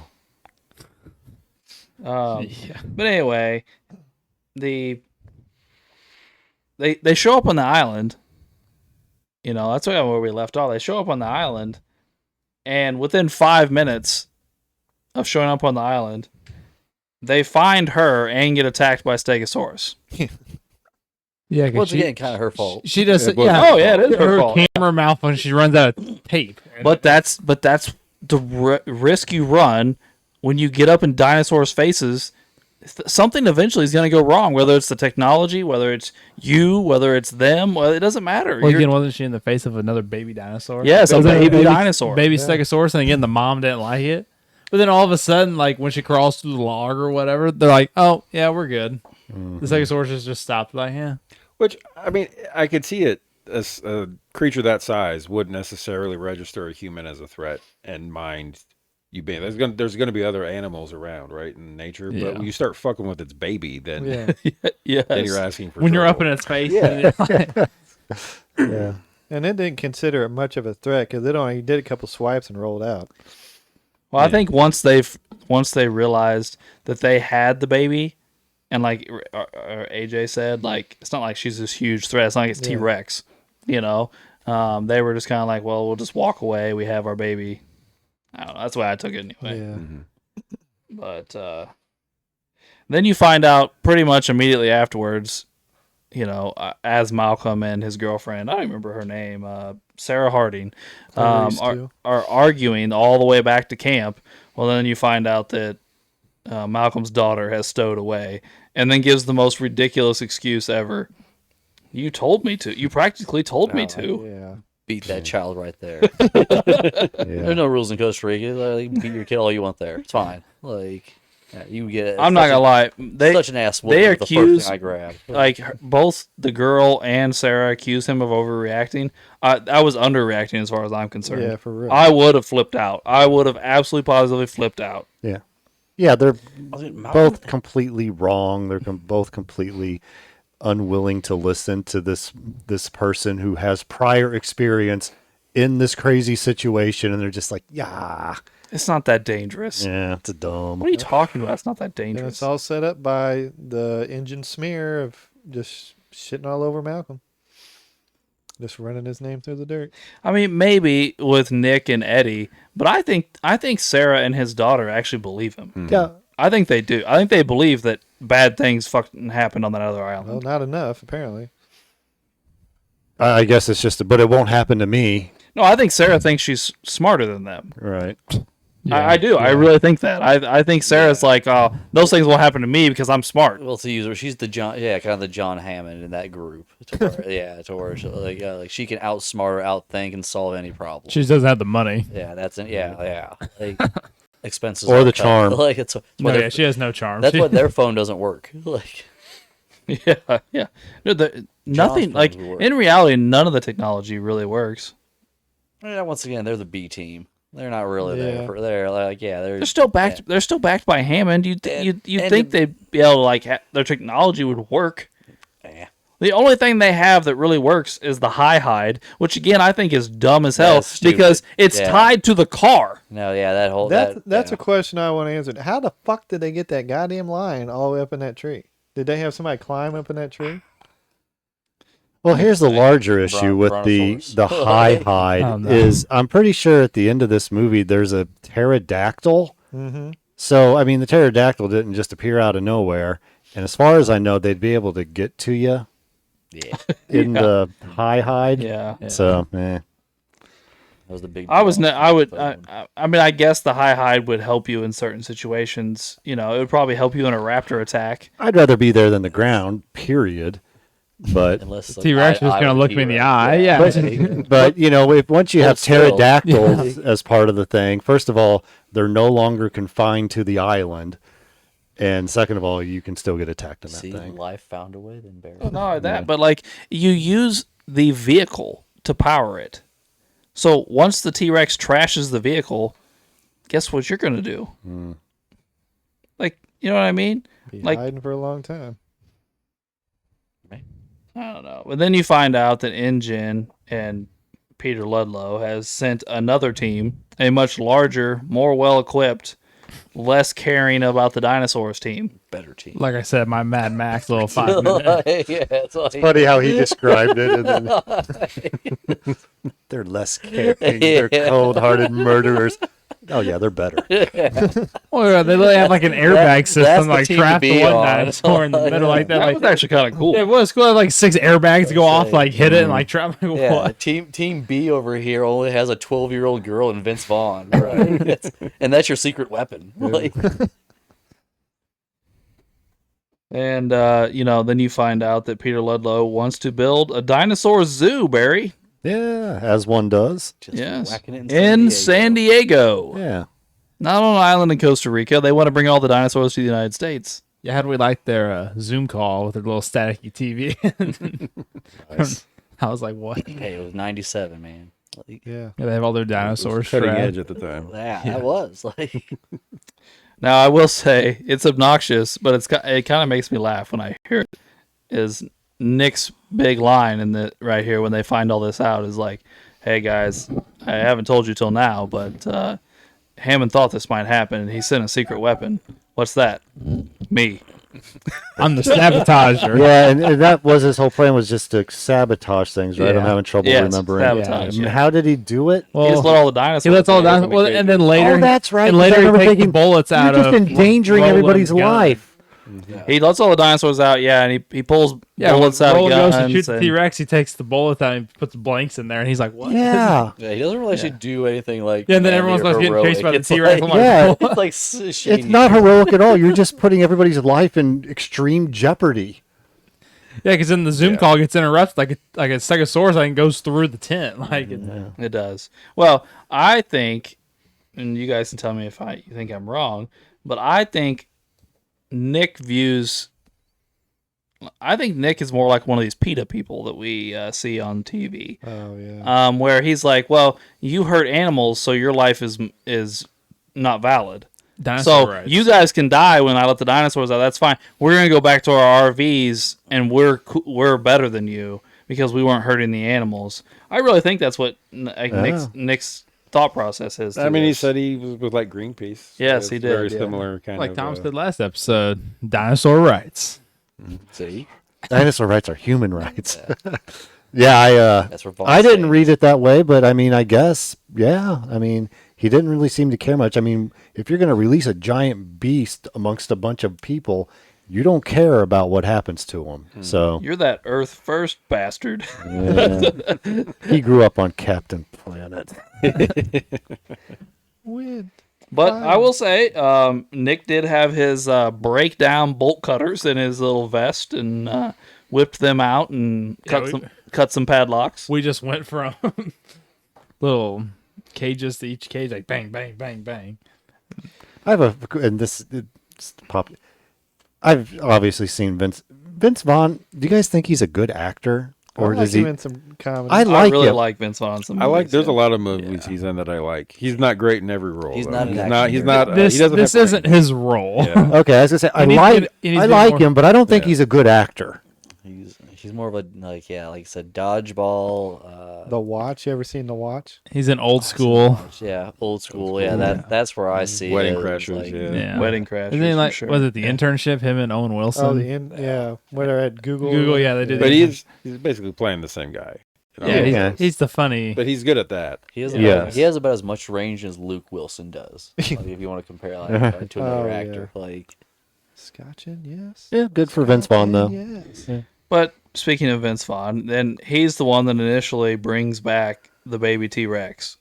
But anyway, they show up on the island. That's where we left off. They show up on the island, and within 5 minutes of showing up on the island, they find her and get attacked by Stegosaurus. Yeah, 'cause Once she, again, kind of her fault. she does. It was Yeah. her Oh yeah, it is her Her fault. camera malfunction. She runs out of tape. But that's the risk you run when you get up in dinosaurs' faces. Something eventually is going to go wrong. Whether it's the technology, whether it's you, whether it's them, well, it doesn't matter. Well, You're- again, wasn't she in the face of another baby dinosaur? Yes, a Wasn't it baby dinosaur. baby Stegosaurus, and again, the mom didn't like it. But then all of a sudden, like when she crawls through the log or whatever, they're like, "Oh yeah, we're good." The Stegosaurus just stopped. Like, yeah, which I mean, I could see it as a creature that size would necessarily register a human as a threat and mind you being there's gonna be other animals around, right, in nature. Yeah. But when you start fucking with its baby, then Yeah. yes. then you're asking for when you're up trouble. in its face. Yeah. Yeah. And it didn't consider it much of a threat because it only did a couple swipes and rolled out. Well, I think once they realized that they had the baby, and like AJ said, like it's not like she's this huge threat. It's not like it's Yeah. T-Rex, They were just kind of like, well, we'll just walk away. We have our baby. I don't know. That's why I took it anyway. Yeah. But then you find out pretty much immediately afterwards, as Malcolm and his girlfriend, I don't remember her name, Sarah Harding, Clarice, too. are arguing all the way back to camp. Well, then you find out that Malcolm's daughter has stowed away, and then gives the most ridiculous excuse ever. You told me to. You practically told me to. Yeah. Beat that child right there. Yeah. There's no rules in Costa Rica. Like, you can beat your kid all you want there. It's fine. Like, yeah, you get it. I'm not gonna lie. They Such an ass. they The first accuse- thing I grab. both the girl and Sarah accuse him of overreacting. I was underreacting as far as I'm concerned. Yeah, for real. I would have flipped out. I would have absolutely positively flipped out. Yeah, they're I was like, Malcolm? both completely wrong. They're both completely unwilling to listen to this person who has prior experience in this crazy situation, and they're just like, yeah, It's not that dangerous. yeah, it's a dumb. What are you talking about? It's not that And dangerous. it's all set up by the engine smear of just shitting all over Malcolm. Just running his name through the dirt. I mean, maybe with Nick and Eddie, but I think Sarah and his daughter actually believe him. Yeah. I think they do. I think they believe that bad things fucking happened on that other island. Well, not enough, apparently. I guess it's just, but it won't happen to me. No, I think Sarah thinks she's smarter than them. Right. I do. I really think that. I think Sarah's like, oh, those things won't happen to me because I'm smart. Well, to use her, she's the John, kind of the John Hammond in that group. To where she, like she can outsmart or outthink and solve any problem. She just doesn't have the money. Yeah, that's it. Yeah. Like, expenses Or are the cut. charm. Like it's No, yeah, she has no charm. that's why their phone doesn't work. Like Yeah. No, nothing phones like would work. in reality, none of the technology really works. once again, they're the B team. They're not really Yeah. there. They're like They're still backed. Yeah. They're still backed by Hammond. You And think they'd be able to like their technology would work? Yeah. The only thing they have that really works is the hide, which again I think is dumb as hell That's stupid. because it's Yeah. tied to the car. No, yeah, that whole That's yeah. a question I want to answer. How the fuck did they get that goddamn lion all the way up in that tree? Did they have somebody climb up in that tree? Well, here's the larger issue with the brontosaurus. high hide Oh, no. is I'm pretty sure at the end of this movie there's a pterodactyl. Mm-hmm. So I mean the pterodactyl didn't just appear out of nowhere, and as far as I know, they'd be able to get to you Yeah, in the high hide. Yeah. So, that was the big. I was. deal. I would. I mean, I guess the hide would help you in certain situations. You know, it would probably help you in a raptor attack. I'd rather be there than the ground. Period. But Unless like, T-Rex is I gonna would look me in the T-Rex. eye. Yeah. but you know, if once you Well, have still. pterodactyls as part of the thing, first of all, they're no longer confined to the island, and second of all, you can still get attacked in that See, thing. life found a way, then Barry. Not only that, but like you use the vehicle to power it. So once the T-Rex trashes the vehicle, guess what you're gonna do? Like, you know what I mean? Be Like- hiding for a long time. I don't know. But then you find out that InGen and Peter Ludlow has sent another team, a much larger, more well-equipped, less caring about the dinosaurs team. Better team. Like I said, my Mad Max little 5 minute. Yeah, it's like, Funny how he described it. And then they're less caring. They're Yeah. cold-hearted murderers. Oh yeah, they're better. Well, they literally have like an airbag that's system, the like team to trapped be the one on. dinosaur in the middle like that. That Like was actually kind of cool. it was cool. Like 6 airbags go off, like hit it and like trap. Like, Yeah, what? team B over here only has a 12-year-old girl and Vince Vaughn, right? And that's your secret weapon. Like, And you know, then you find out that Peter Ludlow wants to build a dinosaur zoo, Barry. Yeah, as one does. just Yes. whacking it In San Diego. Yeah. Not on an island in Costa Rica. They want to bring all the dinosaurs to the United States. Yeah, how do we like their Zoom call with their little staticky TV? Nice. I was like, what? Hey, it was 97, man. Like, Yeah. Yeah, they have all their dinosaurs. Cutting strapped. edge at the time. yeah, that was like. Now, I will say it's obnoxious, but it kind of makes me laugh when I hear it. Is Nick's big line in the right here when they find all this out is like, "Hey guys, I haven't told you till now, but Hammond thought this might happen, and he sent a secret weapon. What's that? Me." I'm the sabotager. Yeah, and that was his whole plan, was just to sabotage things, right? I'm Yeah. having trouble Yes, remembering. sabotage, And yeah. how did he do it? He just let Well, all the dinosaurs. he lets all the go. dinosaurs. Well, and then later, Oh, that's right, And 'cause I later, he remember takes the thinking, bullets You're out just of endangering everybody's Roland's gun. life. He lets all the dinosaurs out, yeah, and he pulls Yeah, bullets when out of Roland guns. goes to shoot the and- T-Rex, he takes the bullets out and puts blanks in there, and he's like, "What?" Yeah. Yeah, he doesn't really actually do anything like. Yeah, and then manly everyone or starts getting chased heroic. by the It's T-Rex. like- I'm like, Yeah. "What?" It's like It's not heroic at all. You're just putting everybody's life in extreme jeopardy. Yeah, because then the Zoom call gets interrupted, like a Stegosaurus, and goes through the tent. Like, It does. Well, I think, and you guys can tell me if you think I'm wrong, but I think Nick is more like one of these PETA people that we see on TV, Oh yeah. where he's like, "Well, you hurt animals, so your life is not valid. dinosaur So rights. you guys can die when I let the dinosaurs out. That's fine. We're gonna go back to our RVs, and we're better than you because we weren't hurting the animals." I really think that's what Nick's thought process is. I to mean, he this. said he was with like Greenpeace. Yes, it's he did, Very yeah. similar kind like of. Tom said last episode, dinosaur rights. See, Dinosaur rights are human rights. Yeah. Yeah, That's what Vaughn I didn't says. read it that way, but I mean, I guess, yeah. I mean, he didn't really seem to care much. I mean, if you're going to release a giant beast amongst a bunch of people, you don't care about what happens to him. So You're that Earth first bastard. yeah. He grew up on Captain Planet. Win. But I will say, Nick did have his breakdown bolt cutters in his little vest and whipped them out and cut some padlocks. We just went from little cages to each cage, like bang, bang, bang, bang. I have and this it's pop. I've obviously seen Vince Vaughn. Do you guys think he's a good actor, or I does like him he? in some comedy. I I like really him. like Vince Vaughn. I like. There's a lot of movies he's in that I like. He's not great in every role. He's though. not an He's action not. He's hero. not. This he doesn't this have isn't range. his role. Yeah. Okay, I was gonna say I He needs like to get- he needs I to get like more- him, but I don't think Yeah. he's a good actor. He's more of a like I said, dodgeball. The Watch. You ever seen The Watch? He's an old school. Yeah, old school. Yeah, that's where I see Wedding it. Crashers, Like, yeah. Yeah. Wedding Crashers. And then, like, for sure. was it the internship? Him and Owen Wilson. Oh, yeah. When they're at Google. Google, yeah, they did. But he's basically playing the same guy. You know? Yeah, Yeah. he's the funny. But he's good at that. he has Yeah. about, he has about as much range as Luke Wilson does. Like, if you want to compare like, to another Oh, yeah. actor, like Scotchin, yes. Yeah, good for Vince Vaughn though. Yes. But speaking of Vince Vaughn, then he's the one that initially brings back the baby T-Rex.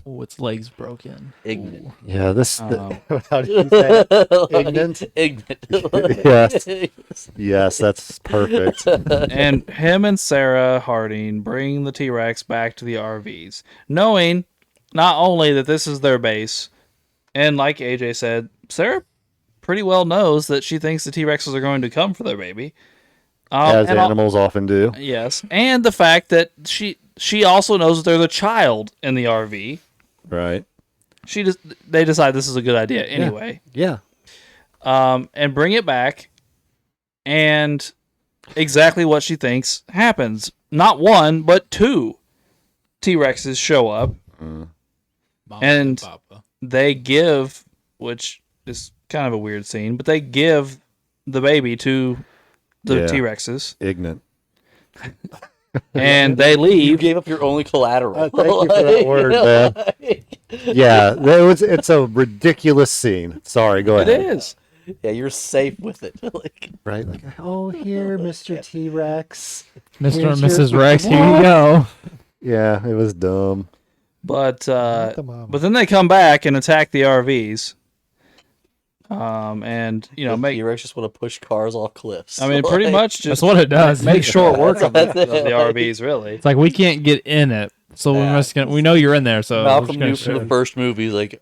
Oh, its legs broken. ignorant. Yeah, this. Um, How do you say it? Ignorant? Ignorant. Yes. Yes, that's perfect. and him and Sarah Harding bring the T-Rex back to the RVs, knowing not only that this is their base, and like AJ said, Sarah pretty well knows that she thinks the T-Rexes are going to come for their baby. As and animals often do. yes, and the fact that she also knows that there's a child in the RV. Right. They decide this is a good idea anyway. Yeah. And bring it back, and exactly what she thinks happens. Not one, but two T-Rexes show up, and they give, which is kind of a weird scene, but they give the baby to the Yeah. T-Rexes, Ignorant. and they You leave. gave up your only collateral. Thank you for that word, man. Yeah, it's a ridiculous scene. Sorry, go It ahead. is. Yeah, you're safe with it. Like, Right? Like, oh, here, Mr. T-Rex. Mr. and Here's Mrs. your- Rex, here you go. Yeah, it was dumb. But the mama. but then they come back and attack the RVs. And make. T-Rex just want to push cars off cliffs. I mean, pretty Like, much That's just what it does. make short work of the That's it. RVs. Really. It's like we can't get in it, so we know you're in there. So we're Malcolm just gonna knew from the shoot. first movie, he's like,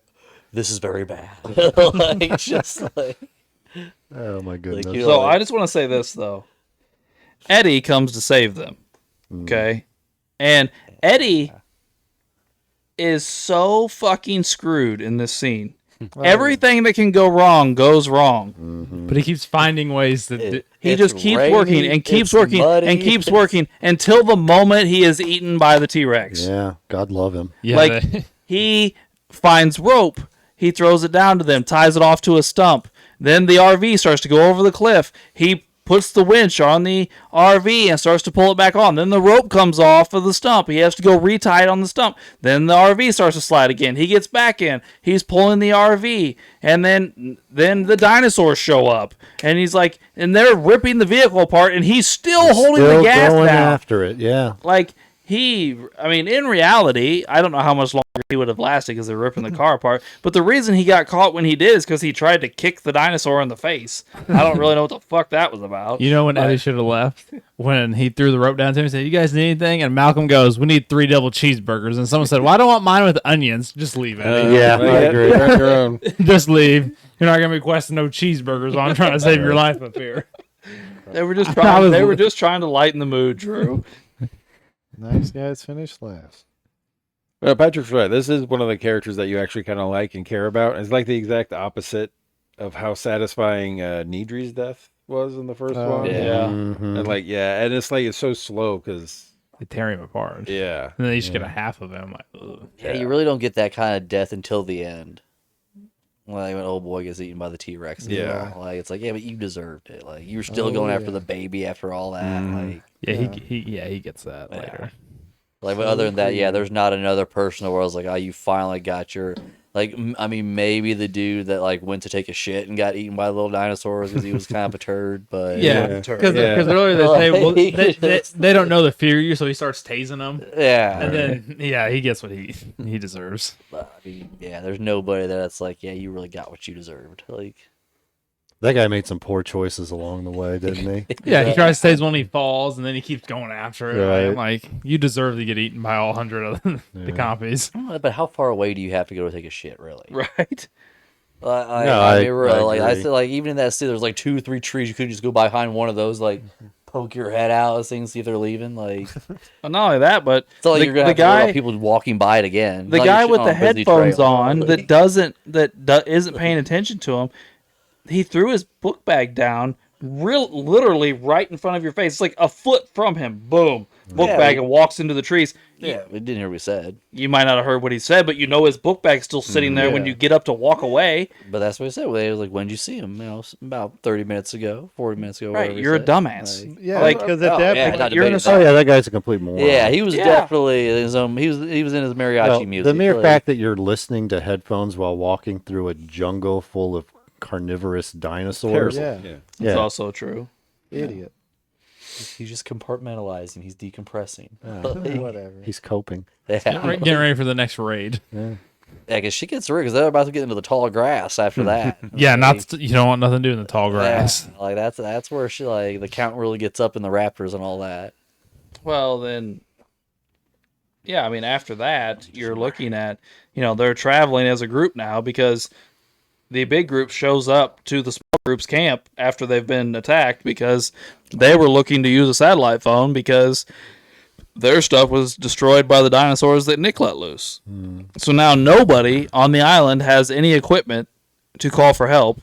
this is very bad. Like, just like, Oh my goodness. you So know, I just want to say this though. Eddie comes to save them. Okay? And Eddie is so fucking screwed in this scene. Everything that can go wrong goes wrong. But he keeps finding ways to. He It's just keeps rainy, working and keeps it's working muddy. and keeps working until the moment he is eaten by the T-Rex. Yeah, God love him. Yeah, Like he finds rope, he throws it down to them, ties it off to a stump. Then the RV starts to go over the cliff. He puts the winch on the RV and starts to pull it back on. Then the rope comes off of the stump. He has to go retie it on the stump. Then the RV starts to slide again. He gets back in. He's pulling the RV. And then the dinosaurs show up. And he's like, and they're ripping the vehicle apart, and he's still holding Still the gas going down. after it. Yeah. Like, in reality, I don't know how much longer he would have lasted because they're ripping the car apart. But the reason he got caught when he did is because he tried to kick the dinosaur in the face. I don't really know what the fuck that was about. you know when Eddie should have left when he threw the rope down to him and said, "You guys need anything?" And Malcolm goes, "We need 3 double cheeseburgers." And someone said, "Well, I don't want mine with onions." Just leave it. Yeah, I agree. You're on your own. Just leave. You're not gonna be requesting no cheeseburgers while I'm trying to save your life up here. They were just I trying. was- They were just trying to lighten the mood, Drew. Nice guys finish last. Well, Patrick's right. This is one of the characters that you actually kind of like and care about. It's like the exact opposite of how satisfying Nidri's death was in the first Oh, one. Yeah. Mhm. And and it's like it's so slow because They tear him apart. yeah, And then you just get a half of him. Like, ugh. yeah, you really don't get that kind of death until the end. Like when old boy gets eaten by the T-Rex. Yeah. Like it's like, yeah, but you deserved it. Like you were still going after the baby after all that. Like, Yeah, Yeah. he gets that Yeah. later. but So other than that, yeah, greedy. there's not another person where I was like, oh, you finally got your. Like, I mean, maybe the dude that like went to take a shit and got eaten by little dinosaurs because he was kind of a turd. But Yeah, because earlier they say well, they don't know to fear you, so he starts tasing them, yeah. and then he gets what he deserves. But, I mean, yeah, there's nobody that's like, yeah, you really got what you deserved. Like, That guy made some poor choices along the way, didn't he? Yeah, he tries to tase when he falls, and then he keeps going after it. Right. I'm like, you deserve to get eaten by all 100 of the compies. but how far away do you have to go to take a shit, really? Right? I mean, really, like I agree. said, like even in that city, there's like 2 or 3 trees. You could just go behind one of those, like poke your head out, as things, see if they're leaving. Like, Well, not only that, but it's not like the, you're gonna the have to worry guy about people walking by it again. the Like, guy you're with shitting the on a busy headphones trail. on that isn't paying attention to him. He threw his book bag down, literally right in front of your face. It's like a foot from him. Boom, book Yeah, bag, and walks into the trees. Yeah, we didn't hear what we said, You might not have heard what he said, but you know his book bag's still sitting there when Yeah. you get up to walk away. but that's what he said. It was like, when did you see him? You know, about 30 minutes ago, 40 minutes ago. Right, whatever he you're a said. dumbass. Like, Yeah, Like, because at oh, that yeah, point, not you're in a debating Oh that. yeah, that guy's a complete moron. Yeah, he was Yeah. definitely in his own. He was in his mariachi Well, music. the mere like, fact that you're listening to headphones while walking through a jungle full of carnivorous dinosaurs. yeah, Yeah. It's Yeah. also true. idiot. he's just compartmentalizing. He's decompressing. Whatever. He's coping. Yeah, Getting ready for the next raid. Yeah. because she gets rid because they're about to get into the tall grass after that. Yeah, Like, you don't want nothing to do in the tall grass. yeah, like that's where she like the count really gets up in the raptors and all that. Well, then, yeah, I mean, after that, you're looking at, they're traveling as a group now because the big group shows up to the small group's camp after they've been attacked because they were looking to use a satellite phone because their stuff was destroyed by the dinosaurs that Nick let loose. So now nobody on the island has any equipment to call for help.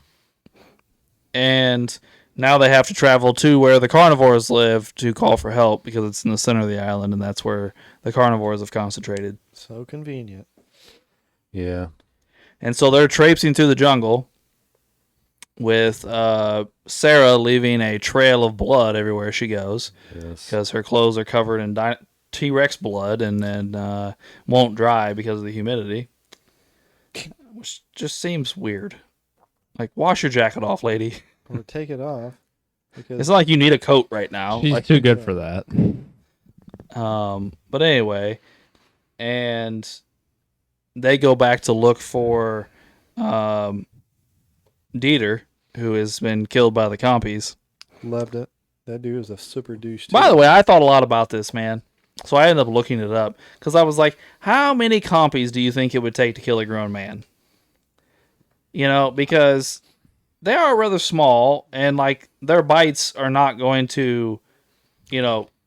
And now they have to travel to where the carnivores live to call for help because it's in the center of the island and that's where the carnivores have concentrated. So convenient. Yeah. And so they're traipsing through the jungle with Sarah leaving a trail of blood everywhere she goes Yes. because her clothes are covered in T-Rex blood and then won't dry because of the humidity, which just seems weird. Like, wash your jacket off, lady. Or take it off. Because It's not like you need a coat right now. She's Like, too good for that. but anyway, and they go back to look for Dieter, who has been killed by the compies. loved it. That dude was a super douche. By the way, I thought a lot about this, man. So I ended up looking it up because I was like, how many compies do you think it would take to kill a grown man? Because they are rather small and like their bites are not going to,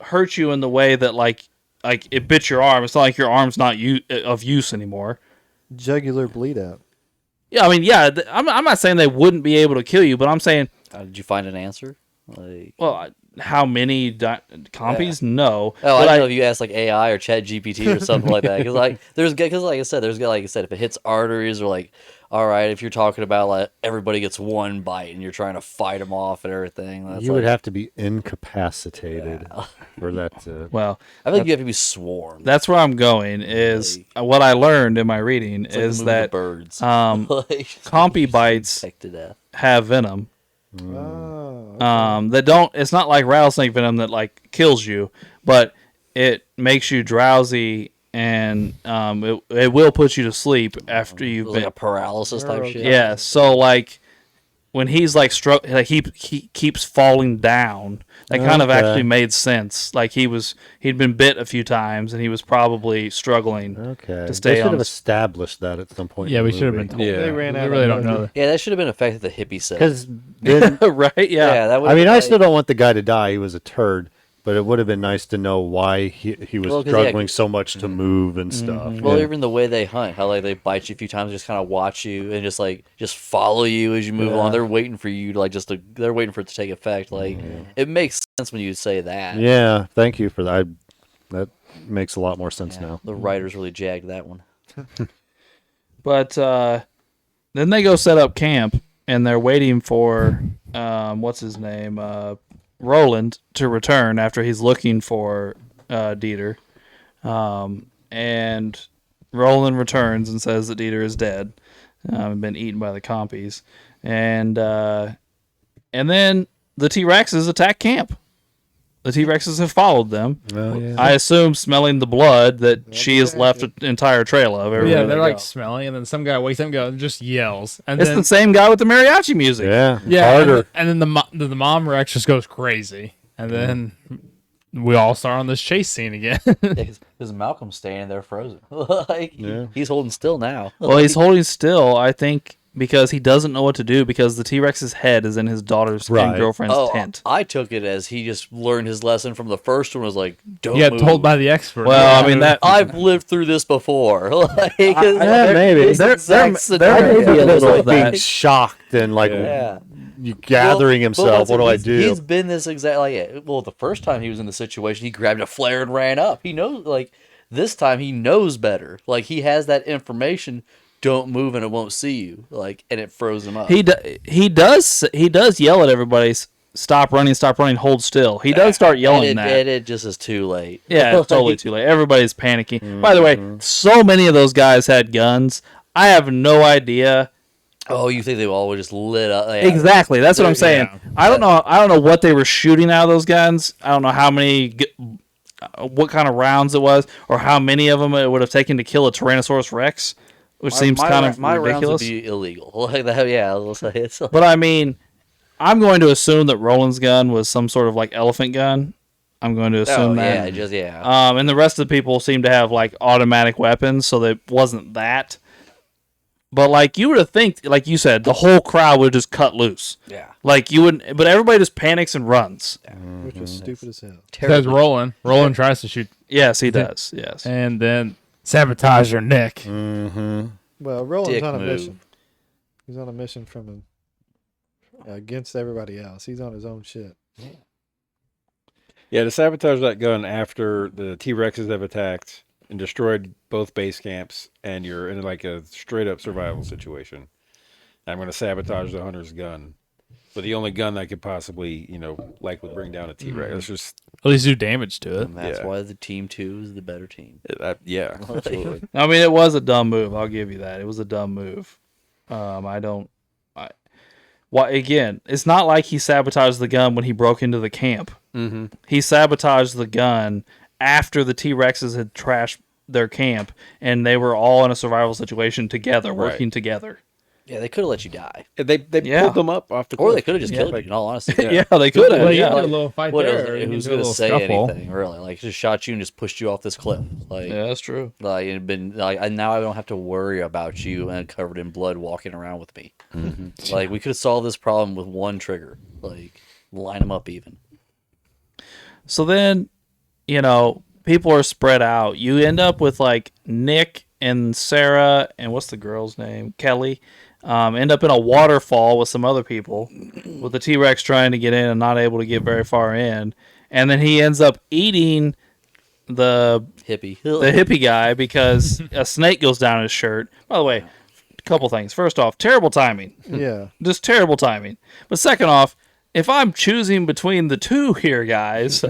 hurt you in the way that like it bit your arm. It's not like your arm's not of use anymore. jugular bleed out. Yeah, I mean, yeah, I'm not saying they wouldn't be able to kill you, but I'm saying, Did you find an answer? Like, well, how many compies? No. oh, But I don't know if you asked like AI or Chat GPT or something like that. Because like I said, if it hits arteries or like, all right, if you're talking about like everybody gets one bite and you're trying to fight them off and everything, that's You would like, have to be incapacitated for that to. Well, I think you have to be swarmed. that's where I'm going. Is what I learned in my reading It's like the is movie The that birds. like, Just compy bites pecked to death. have venom. Oh. That don't. It's not like rattlesnake venom that like kills you, but it makes you drowsy and it will put you to sleep after It you've was been. like a paralysis type Okay. shit. Yeah. So like when he's like like he keeps falling down. That kind of Okay. actually made sense. Like he'd been bit a few times and he was probably struggling. Okay. To stay They should on have s- established that at some point. Yeah, we should have been told. Yeah. They ran We out really of don't budget. know that. Yeah, that should have been effective. The hippie said. Because then, Right? Yeah. that would. I mean, I still don't want the guy to die. He was a turd. But it would have been nice to know why he was Well, 'cause, struggling so much to move and stuff. Well, Yeah. even the way they hunt, how like they bite you a few times, just kind of watch you and just follow you as you move along. They're waiting for you to they're waiting for it to take effect. Like it makes sense when you say that. Yeah, thank you for that. That makes a lot more sense now. The writers really jagged that one. But then they go set up camp, and they're waiting for what's his name, Roland, to return after he's looking for Dieter. And Roland returns and says that Dieter is dead, been eaten by the compies, and then the T-Rexes attack camp. The T-Rexes have followed them. Oh, yeah. I assume smelling the blood that she has left an entire trail of. everywhere Yeah, they they're like go. smelling, and then some guy wakes up and goes and just yells, and It's then the same guy with the mariachi music. Yeah. yeah, Harder. and then the mom Rex just goes crazy, and then we all start on this chase scene again. Because Malcolm's standing there frozen. Like he's holding still now. Well, he's holding still, I think, because he doesn't know what to do because the T-Rex's head is in his daughter's and Right. girlfriend's tent. I took it as he just learned his lesson from the first one. Was like, don't Yeah, move. told by the expert. Well, I mean, that I've lived through this before. Like, Yeah, maybe. it's the There exact may scenario. be a little like of that. being shocked and like Yeah. gathering himself. What do I He's do? been this exact the first time he was in the situation, he grabbed a flare and ran up. He knows, like this time he knows better. Like he has that information. Don't move and it won't see you. Like, and it froze him up. he does yell at everybody, stop running, hold still. He does start yelling and that. it just is too late. Yeah, it's totally too late. Everybody's panicking. By the way, so many of those guys had guns. I have no idea. Oh, you think they all were just lit up? Yeah. Exactly. That's what I'm saying. Yeah. I don't know what they were shooting out of those guns. I don't know how many, what kind of rounds it was, or how many of them it would have taken to kill a Tyrannosaurus Rex, which seems kind of my ridiculous. rounds would be illegal. Like that, yeah. I'll say it's like, But I mean, I'm going to assume that Roland's gun was some sort of like elephant gun. I'm going to assume that. And the rest of the people seem to have like automatic weapons, so that wasn't that. But like you would have think, like you said, the whole crowd would just cut loose. yeah. Like you wouldn't, but everybody just panics and runs. Which was stupid as hell. Says Terribly. Roland. Roland tries to shoot, Yes, he does. Yes. and then sabotage your Nick. Mm-hmm. Well, Roland's Dick on a move. mission. He's on a mission from him against everybody else. He's on his own shit. Yeah, to sabotage that gun after the T-Rexes have attacked and destroyed both base camps, and you're in like a straight up survival situation. I'm going to sabotage the hunter's gun, but the only gun that could possibly, likely bring down a T-Rex. It's just, At least do damage to it. And that's Yeah. why the team 2 is the better team. yeah, absolutely. I mean, it was a dumb move. I'll give you that. It was a dumb move. Again, it's not like he sabotaged the gun when he broke into the camp. Mm-hmm. He sabotaged the gun after the T-Rexes had trashed their camp and they were all in a survival situation together, working together. Yeah, they could have let you die, They Yeah. pulled them up off the or cliff. they could have just killed you. In all honesty, Yeah, they could have. Well, you Yeah. had a little fight What there. else? You Who's did a gonna little say scuffle. anything really? Like just shot you and just pushed you off this cliff. Like Yeah, that's true. like it'd been like and now I don't have to worry about you and covered in blood walking around with me. Like we could have solved this problem with one trigger. Like line them up even. So then, people are spread out. You end up with like Nick and Sarah and what's the girl's name? Kelly. End up in a waterfall with some other people, with the T-Rex trying to get in and not able to get very far in. And then he ends up eating the Hippie. hippie guy because a snake goes down his shirt. By the way, a couple things. First off, terrible timing. Yeah. Just terrible timing. But second off, if I'm choosing between the two here, guys,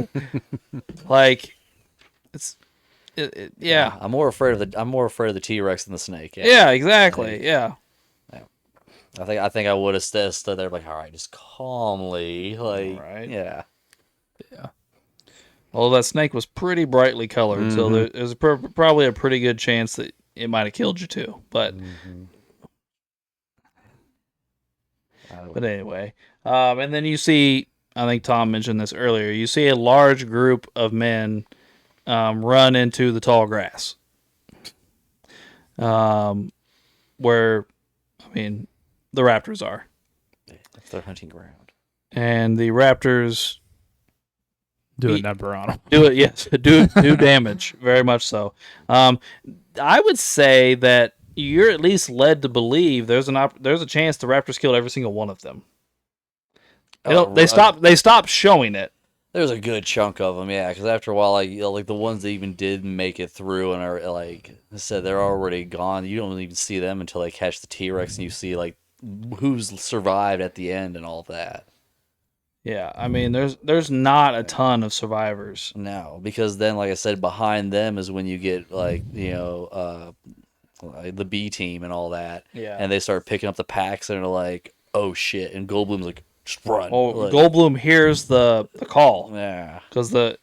like yeah. I'm more afraid of the T-Rex than the snake. Yeah, exactly. Yeah. I think I would have stood there like, all right, just calmly, like, Right. yeah. Although that snake was pretty brightly colored, so there's probably a pretty good chance that it might have killed you too. But anyway, and then you see, I think Tom mentioned this earlier. You see a large group of men run into the tall grass, where, I mean, the raptors are, That's their hunting ground. and the raptors Do a number on him. do it. Yes, do damage very much so. I would say that you're at least led to believe there's a chance the raptors killed every single one of them. They stopped showing it. There's a good chunk of them, yeah. Because after a while, like like the ones that even did make it through and are like I said, they're already gone. You don't even see them until they catch the T-Rex, and you see like who's survived at the end and all that. Yeah, I mean, there's not a ton of survivors. No, because then, like I said, behind them is when you get like like the B team and all that, Yeah. and they start picking up the packs and they're like, "Oh shit!" And Goldblum's like, "Just run!" Oh, like, Goldblum hears the call yeah, because the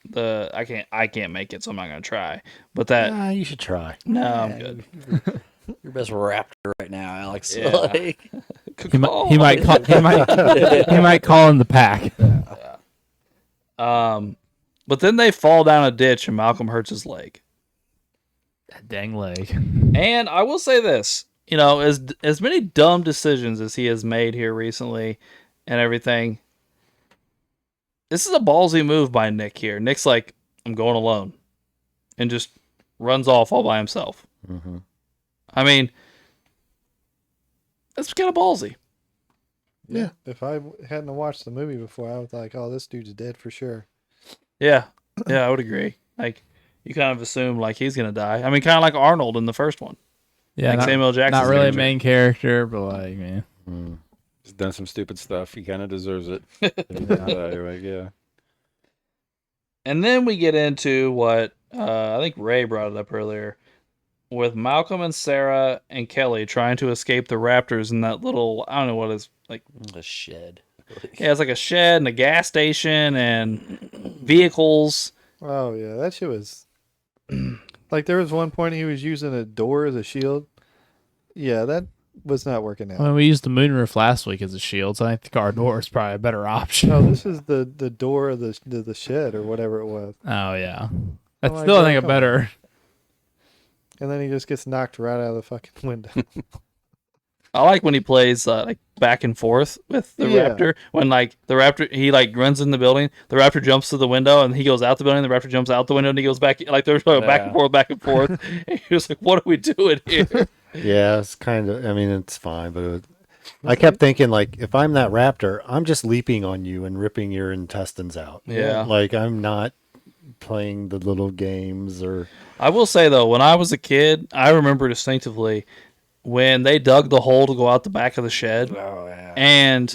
I can't make it, so I'm not gonna try. But that You should try. no, I'm good. your best raptor right now, Alex. Yeah. Like, Good He call. might call. He might call in the pack. But then they fall down a ditch and Malcolm hurts his leg. That dang leg. And I will say this, as many dumb decisions as he has made here recently and everything, this is a ballsy move by Nick here. Nick's like, I'm going alone. And just runs off all by himself. Mm-hmm. I mean, that's kind of ballsy. Yeah. If I hadn't watched the movie before, I was like, oh, this dude's dead for sure. Yeah. Yeah, I would agree. Like, you kind of assume, like, he's going to die. I mean, kind of like Arnold in the first one. Yeah, Like not, Samuel Jackson's not really a character. main character, but like, man. He's done some stupid stuff. He kind of deserves it. Yeah. And then we get into what I think Ray brought it up earlier with Malcolm and Sarah and Kelly trying to escape the raptors in that little, I don't know what it's like. a shed. Yeah, it's like a shed and a gas station and vehicles. Oh, yeah. That shit was. Like, there was one point he was using a door as a shield. Yeah, that was not working out. I mean, we used the moonroof last week as a shield, so I think the car door is probably a better option. No, this is the door of the shed or whatever it was. Oh yeah, that's like still I that. think a Come on. better. And then he just gets knocked right out of the fucking window. I like when he plays like back and forth with the Yeah. raptor. When like the raptor, he like runs in the building, the raptor jumps to the window, and he goes out the building. The raptor jumps out the window, and he goes back. Like they're going back and Yeah. forth, back and forth. And he was like, "What are we doing here?" Yeah, it's kind of. I mean, it's fine, but I kept thinking, like, if I'm that raptor, I'm just leaping on you and ripping your intestines out. Yeah. Like, I'm not playing the little games or. I will say though, when I was a kid, I remember distinctively when they dug the hole to go out the back of the shed, Oh yeah. and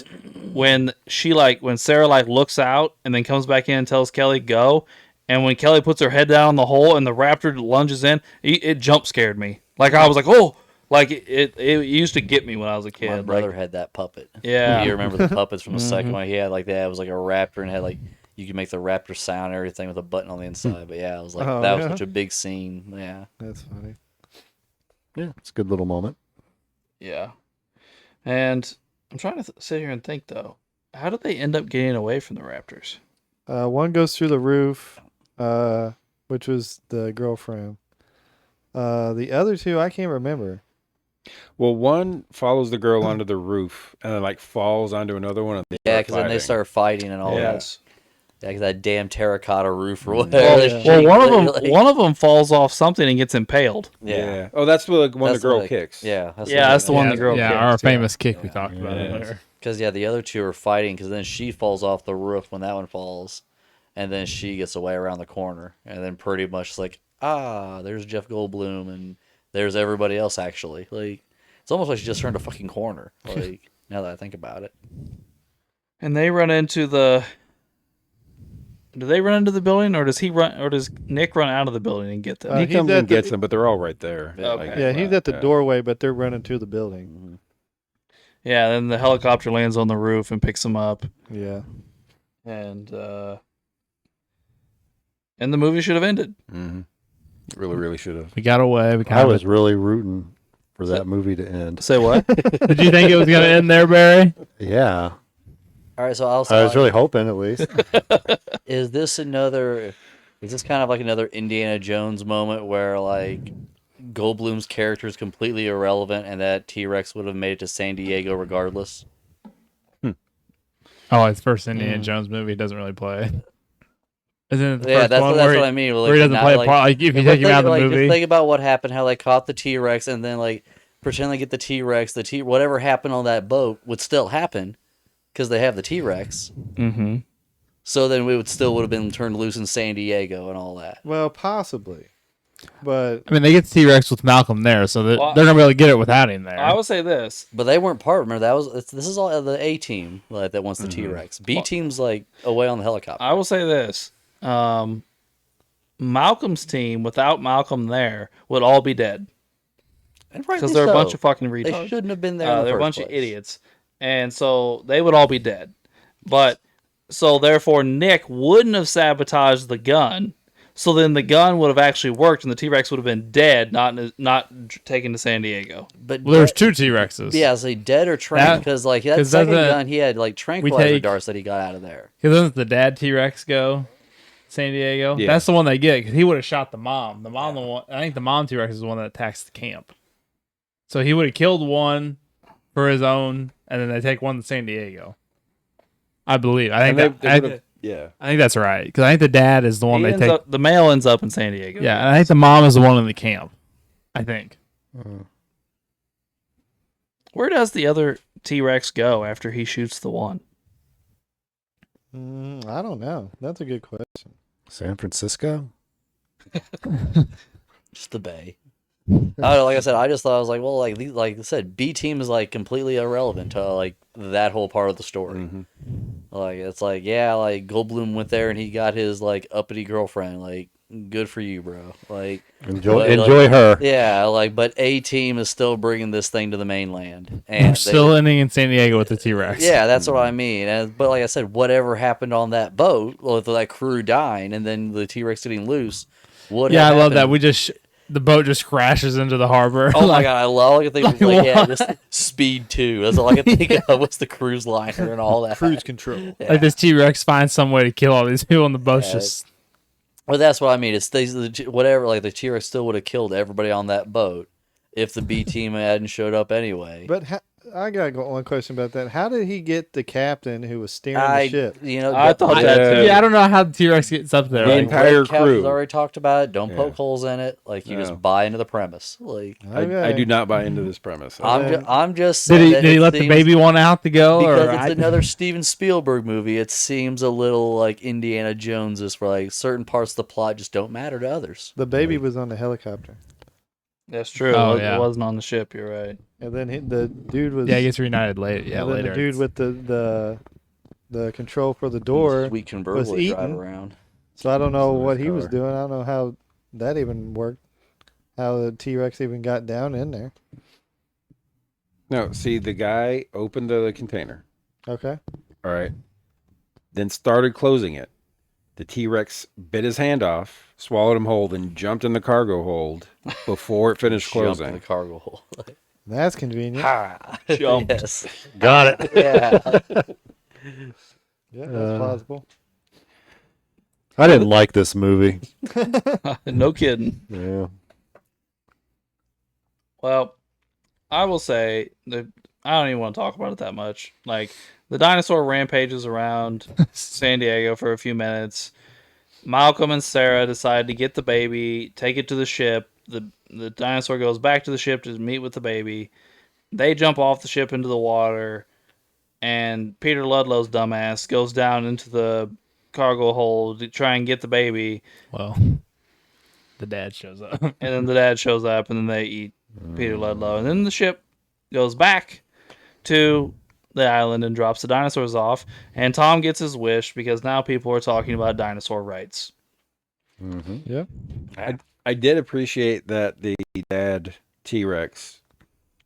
when Sarah like looks out and then comes back in and tells Kelly go, and when Kelly puts her head down in the hole and the raptor lunges in, it jump scared me. Like I was like, oh, like it used to get me when I was a kid. My brother Like, had that puppet. Yeah. You remember the puppets from the second one? He had like that. It was like a raptor and had like you could make the raptor sound and everything with a button on the inside. But yeah, it was like Oh, that was yeah? such a big scene. Yeah. That's funny. Yeah, it's a good little moment. yeah. And I'm trying to sit here and think though, how did they end up getting away from the raptors? One goes through the roof, which was the girlfriend. The other two, I can't remember. Well, one follows the girl onto the roof and then like falls onto another one. And they Yeah, start because then they fighting. start fighting and all that. Yes. Yeah, 'cause that damn terracotta roof or Well, whatever. yeah. the well, shit, one of them falls off something and gets impaled. Yeah. Oh, that's the one That's the girl like- kicks. Yeah. That's the one the girl Yeah, kicked, our yeah. famous kick we talked about Yeah. earlier. Because the other two are fighting. Because then she falls off the roof when that one falls, and then she gets away around the corner, and then pretty much like there's Jeff Goldblum and there's everybody else actually. Like it's almost like she just turned a fucking corner. Like now that I think about it. And they run into the. Do they run into the building, or does he run, or does Nick run out of the building and get them? He He's comes at and the- gets them, but they're all right there. Okay. Yeah, he's at the yeah. doorway, but they're running to the building. Yeah, then the helicopter lands on the roof and picks them up, Yeah. and the movie should have ended. Mm-hmm. Really, really should have. We got away. We I kind was of. really rooting for that movie to end. Say what? Did you think it was gonna end there, Barry? Yeah, All right, so I'll. I was really hoping at least. Is this kind of like another Indiana Jones moment where like Goldblum's character is completely irrelevant and that T-Rex would have made it to San Diego regardless? Oh, his first Indiana Jones movie doesn't really play. Isn't it the Yeah, first that's one what, that's where what he, I mean. where he doesn't play a part? Like if you take him out of the movie, Just think about what happened, how they caught the T-Rex and then like pretend they get the T-Rex, whatever happened on that boat would still happen because they have the T-Rex. Mm-hmm. So then we would have been turned loose in San Diego and all that. Well, possibly, but I mean, they get the T-Rex with Malcolm there, so they're Well, gonna be able to get it without him there. I will say this. But they weren't part. Remember, this is all the A team like, that wants the T-Rex. B team's like away on the helicopter. I will say this. Malcolm's team, without Malcolm there, would all be dead. And Because rightly they're a so. bunch of fucking They retards. shouldn't have been there. In the They're a first bunch place. of idiots. And so they would all be dead. But, so therefore, Nick wouldn't have sabotaged the gun. So then the gun would have actually worked and the T-Rex would have been dead, not taken to San Diego. But well, there's dead- 2 T-Rexes. Yeah, is he dead or trained? That- Because like that 'cause second doesn't- gun, he had like tranquilizer take- darts that he got out of there. Because doesn't the dad T-Rex go San Diego? Yeah. That's the one they get because he would have shot the mom. The mom, the one, I think the mom T-Rex is the one that attacks the camp. So he would have killed one for his own, and then they take one to San Diego. I believe. I think And that, would've- yeah. I think that's right because I think the dad is the one they take. The male ends up in San Diego. Yeah, and I think the mom is the one in the camp. I think. Where does the other T-Rex go after he shoots the one? I don't know. That's a good question. San Francisco? Just the Bay. I don't know, like I said, I just thought I was like, well, like I said, B team is like completely irrelevant to like that whole part of the story. Mhm. Like it's like, yeah, like Goldblum went there and he got his like uppity girlfriend. Like, good for you, bro. Like, Enjoy But, enjoy like, her. yeah, like, but A team is still bringing this thing to the mainland, and We're they- still ending in San Diego with the T-Rex. yeah, that's what I mean. But like I said, whatever happened on that boat, with that crew dying, and then the T-Rex getting loose, would Yeah, I have love that. happened. We just the boat just crashes into the harbor. Oh my Like, god, I love like, like like yeah, what? just Speed 2. That's all I can think of was the cruise liner and all that. Cruise control. Yeah. Like this T-Rex finds some way to kill all these people, and the boat's Yeah, just Well, that's what I mean. It's whatever. Like the T-Rex still would have killed everybody on that boat if the B team hadn't showed up anyway. But I got one question about that. How did he get the captain who was steering the ship? I thought that too. yeah. I don't know how the T-Rex gets up there. The Like, entire Captain's crew. already talked about it. Don't Yeah. poke holes in it. Like you No. just buy into the premise. Like I Okay. do not buy into this premise. I'm just did saying he that did he it let the seems- baby one out to go? because Or it's another Steven Spielberg movie. It seems a little like Indiana Jones, where like certain parts of the plot just don't matter to others. The baby was on the helicopter, That's true. Oh, It yeah. wasn't on the ship. You're right. and then the dude was. yeah, he gets reunited later. Yeah, and then later. the dude with the control for the door. Sweet convertible was to drive eaten. around. So I don't know Nice what he was car. doing. I don't know how that even worked. How the T-Rex even got down in there. No, see, the guy opened the container. Okay. All right. Then started closing it. The T-Rex bit his hand off, swallowed him whole, then jumped in the cargo hold before it finished Jump in closing. the cargo hole. That's convenient. Jumped. Yes. Got it. Yeah. Yeah, that's plausible. I didn't like this movie. No kidding. Yeah. Well, I will say that I don't even want to talk about it that much. Like the dinosaur rampages around San Diego for a few minutes. Malcolm and Sarah decide to get the baby, take it to the ship. The dinosaur goes back to the ship to meet with the baby. They jump off the ship into the water, and Peter Ludlow's dumbass goes down into the cargo hold to try and get the baby, Well, the dad shows up. and then the dad shows up, and then they eat Peter Ludlow, and then the ship goes back to the island and drops the dinosaurs off, and Tom gets his wish because now people are talking about dinosaur rights. Mm-hmm. Yep. I did appreciate that the dad T-Rex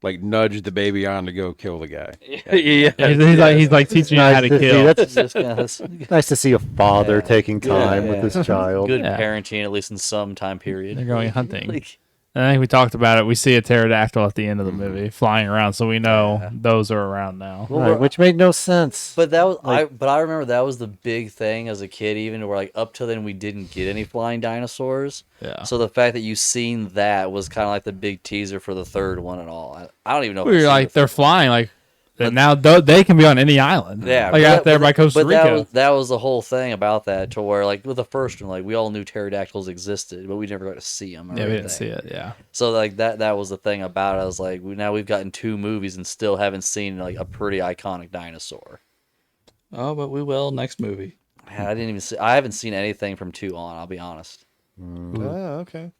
like nudged the baby on to go kill the guy. Yeah, He's like teaching you how to kill. That's Just kinda- nice to see a father Yeah. taking time Yeah. with his child. good Yeah. parenting, at least in some time period. They're going hunting. Like, I think we talked about it. We see a pterodactyl at the end of the movie flying around, so we know Yeah. those are around now. well, Right, which made no sense. But that was Like- I remember that was the big thing as a kid, even where like up till then we didn't get any flying dinosaurs. Yeah. So the fact that you seen that was kind of like the big teaser for the third one and all. I don't even know. if We I've were seen like, the they're third flying, like, But- and now they can be on any island. Yeah, Like but out that- there but by that- Costa but Rica. that was the whole thing about that, to where like with the first one, like we all knew pterodactyls existed, but we never got to see them. Yeah, we didn't see it. Yeah. So like that was the thing about it. I was like, we've gotten 2 movies and still haven't seen like a pretty iconic dinosaur. Oh, but we will next movie. I didn't even see. I haven't seen anything from 2 on. I'll be honest. Oh, okay.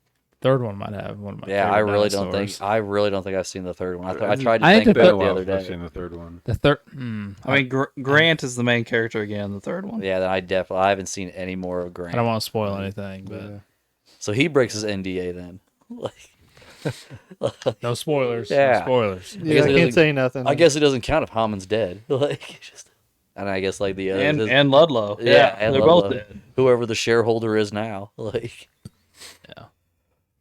Third one might have one of my Yeah, favorite I really don't think. dinosaurs. I really don't think I've seen the third one. I tried to I think think about the it the other I've day. seen the third one. The third. I mean, Grant is the main character again, the third one. Yeah, then I haven't seen any more of Grant. I don't want to spoil anything, but Yeah. So he breaks his NDA then. no spoilers. Yeah. No spoilers. Yeah, guess I it can't doesn't- say nothing. I guess it doesn't count if Hammond's dead. And I guess like the others, And Ludlow. Yeah, and they're Ludlow. both dead. whoever the shareholder is now,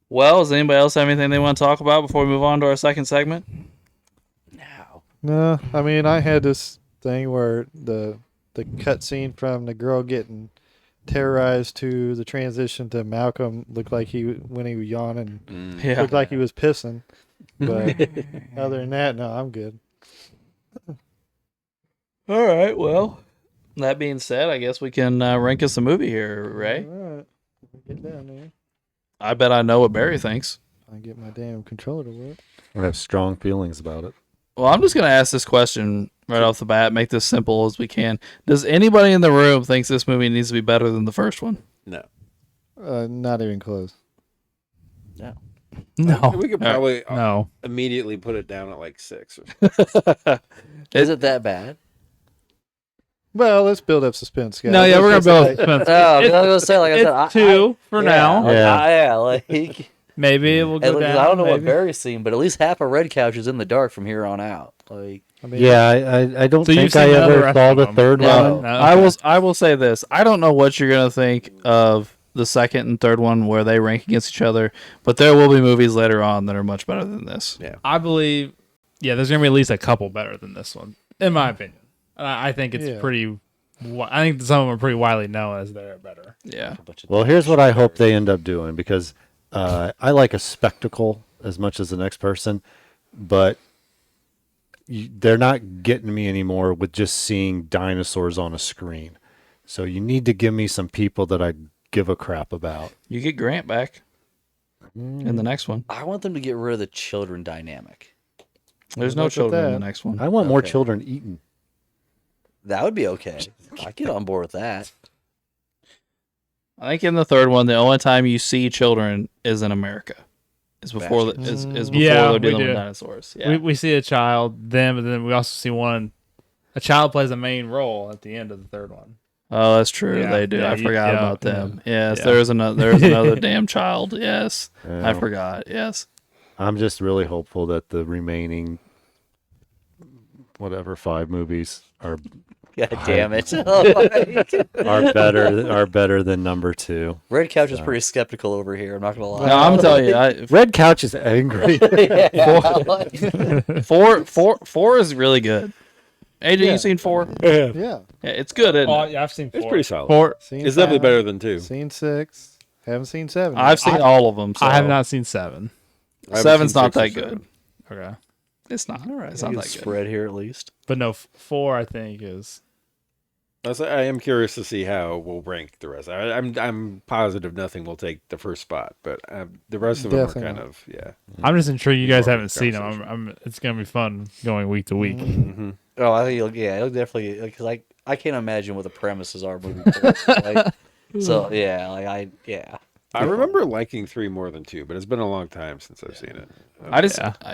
Well, does anybody else have anything they want to talk about before we move on to our second segment? now. No, I mean I had this thing where the cut scene from the girl getting terrorized to the transition to Malcolm looked like when he was yawning, Yeah. looked like he was pissing. But other than that, no, I'm good. All right. Well, that being said, I guess we can rank us a movie here, Ray. All right, get down there. I bet I know what Barry thinks. I get my damn controller to work. I have strong feelings about it. Well, I'm just going to ask this question right off the bat, make this simple as we can. Does anybody in the room thinks this movie needs to be better than the first one? No. Not even close. No. We could probably No. immediately put it down at like 6 or something. Is it that bad? Well, let's build up suspense, guys. No, yeah, we're Let's gonna just build say- suspense. No, I was gonna say, like I It's said, I- two for now. Yeah. Like Maybe it will go down. I don't know what maybe. Barry's seen, but at least half a red couch is in the dark from here on out. Like, I mean, Yeah, I don't So you've think I seen none of the ever rest saw of the them? third No. one. No, I will say this. I don't know what you're going to think of the second and third one where they rank against each other, but there will be movies later on that are much better than this. I believe, there's gonna be at least a couple better than this one, in my opinion. I think it's Yeah. pretty. I think some of them are pretty widely known as they're better. Yeah. a bunch of Well, here's what I hope they end up doing, because I like a spectacle as much as the next person, but they're not getting me anymore with just seeing dinosaurs on a screen. So you need to give me some people that I give a crap about. You get Grant back in the next one. I want them to get rid of the children dynamic. There's no Look at children in that. the next one. I want more Okay. children eaten. That would be okay. I get on board with that. I think in the third one, the only time you see children is in America. Is before the, is before Yeah, they're we dealing with do. dinosaurs. Yeah. We see a child, them, and then we also see a child plays a main role at the end of the third one. Oh, that's true. Yeah, They do. yeah, I forgot yeah, about them. Yes, yeah. there's another damn child. Yes, I Yeah. forgot. Yes. I'm just really hopeful that the remaining, 5 movies are God damn it. better than number 2. Red Couch is pretty skeptical over here. I'm not gonna lie. No, I'm telling you, Red Couch is angry. four is really good. AJ, Yeah. you seen 4? yeah. Yeah, it's good. Isn't it? I've seen It's pretty solid. Four. Seen It's definitely 5, better than 2. Seen 6. Haven't seen 7. I've seen all of them. So. I have not seen 7. I haven't 7's seen not 6 or that 7. good. Okay, It's not. All right. It's You not can that good. spread here at least. but no, 4 I think is. I am curious to see how we'll rank the rest. I'm positive nothing will take the first spot, but the rest of them are Definitely kind of I'm just intrigued you guys More haven't seen them. conversation. It's gonna be fun going week to week. Mm-hmm. Oh, I think it'll definitely, because I can't imagine what the premises are moving forward. I remember liking 3 more than 2, but it's been a long time since I've seen it.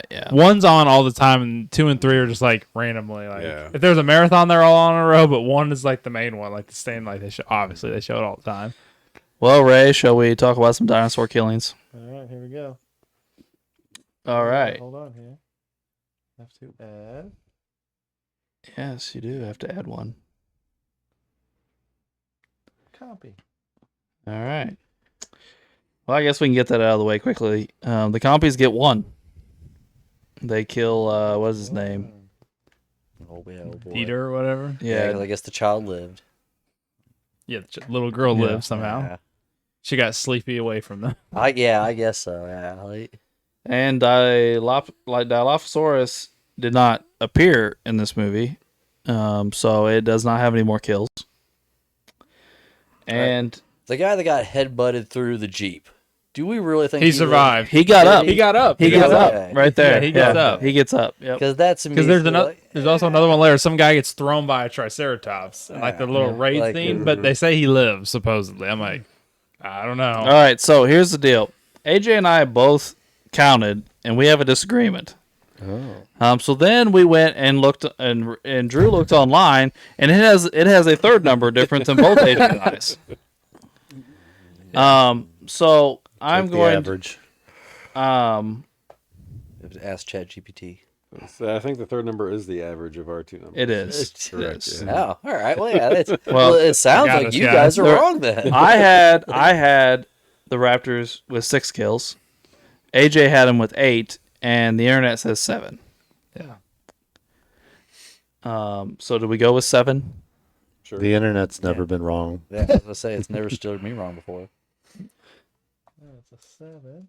Yeah. One's on all the time, and 2 and 3 are just like randomly. Like Yeah. if there's a marathon, they're all on in a row, but 1 is like the main one, like the stand. Like they show it all the time. Well, Ray, shall we talk about some dinosaur killings? All right, here we go. All right. Hold on here. Have to add. Yes, you do have to add one. Copy. All right. Well, I guess we can get that out of the way quickly. The compies get 1. They kill, what is his name? Oh, yeah, oh boy. Peter or whatever. Yeah, Yeah. 'cause I guess the child lived. Yeah, the little girl Yeah. lives somehow. Yeah. She got sleepy away from them. I guess so. Yeah. And Dilophosaurus did not appear in this movie, so it does not have any more kills. And The guy that got headbutted through the Jeep. Do we really think He survived. He got up. He got up. He gets Okay. up right there. Yeah, he gets up. He gets up. Yep. Because that's Because there's also another one later. Some guy gets thrown by a triceratops, and like the little raid Like, scene, but they say he lives supposedly. I'm like, I don't know. All right. So here's the deal. AJ and I both counted, and we have a disagreement. So then we went and looked, and Drew looked online, and it has a third number difference in both AJ and I's. So I'm Take the going. average. Ask ChatGPT. So I think the third number is the average of our two numbers. It is. It Correct, is. yeah. Oh, all right. Well, yeah. That's, Well, well, it sounds got like us, you guys. guys are There- wrong then. I had the Raptors with 6 kills. AJ had them with 8, and the internet says 7. Yeah. So do we go with 7? Sure. The internet's never been wrong. Yeah, I was gonna say it's never stood me wrong before. That's a 7.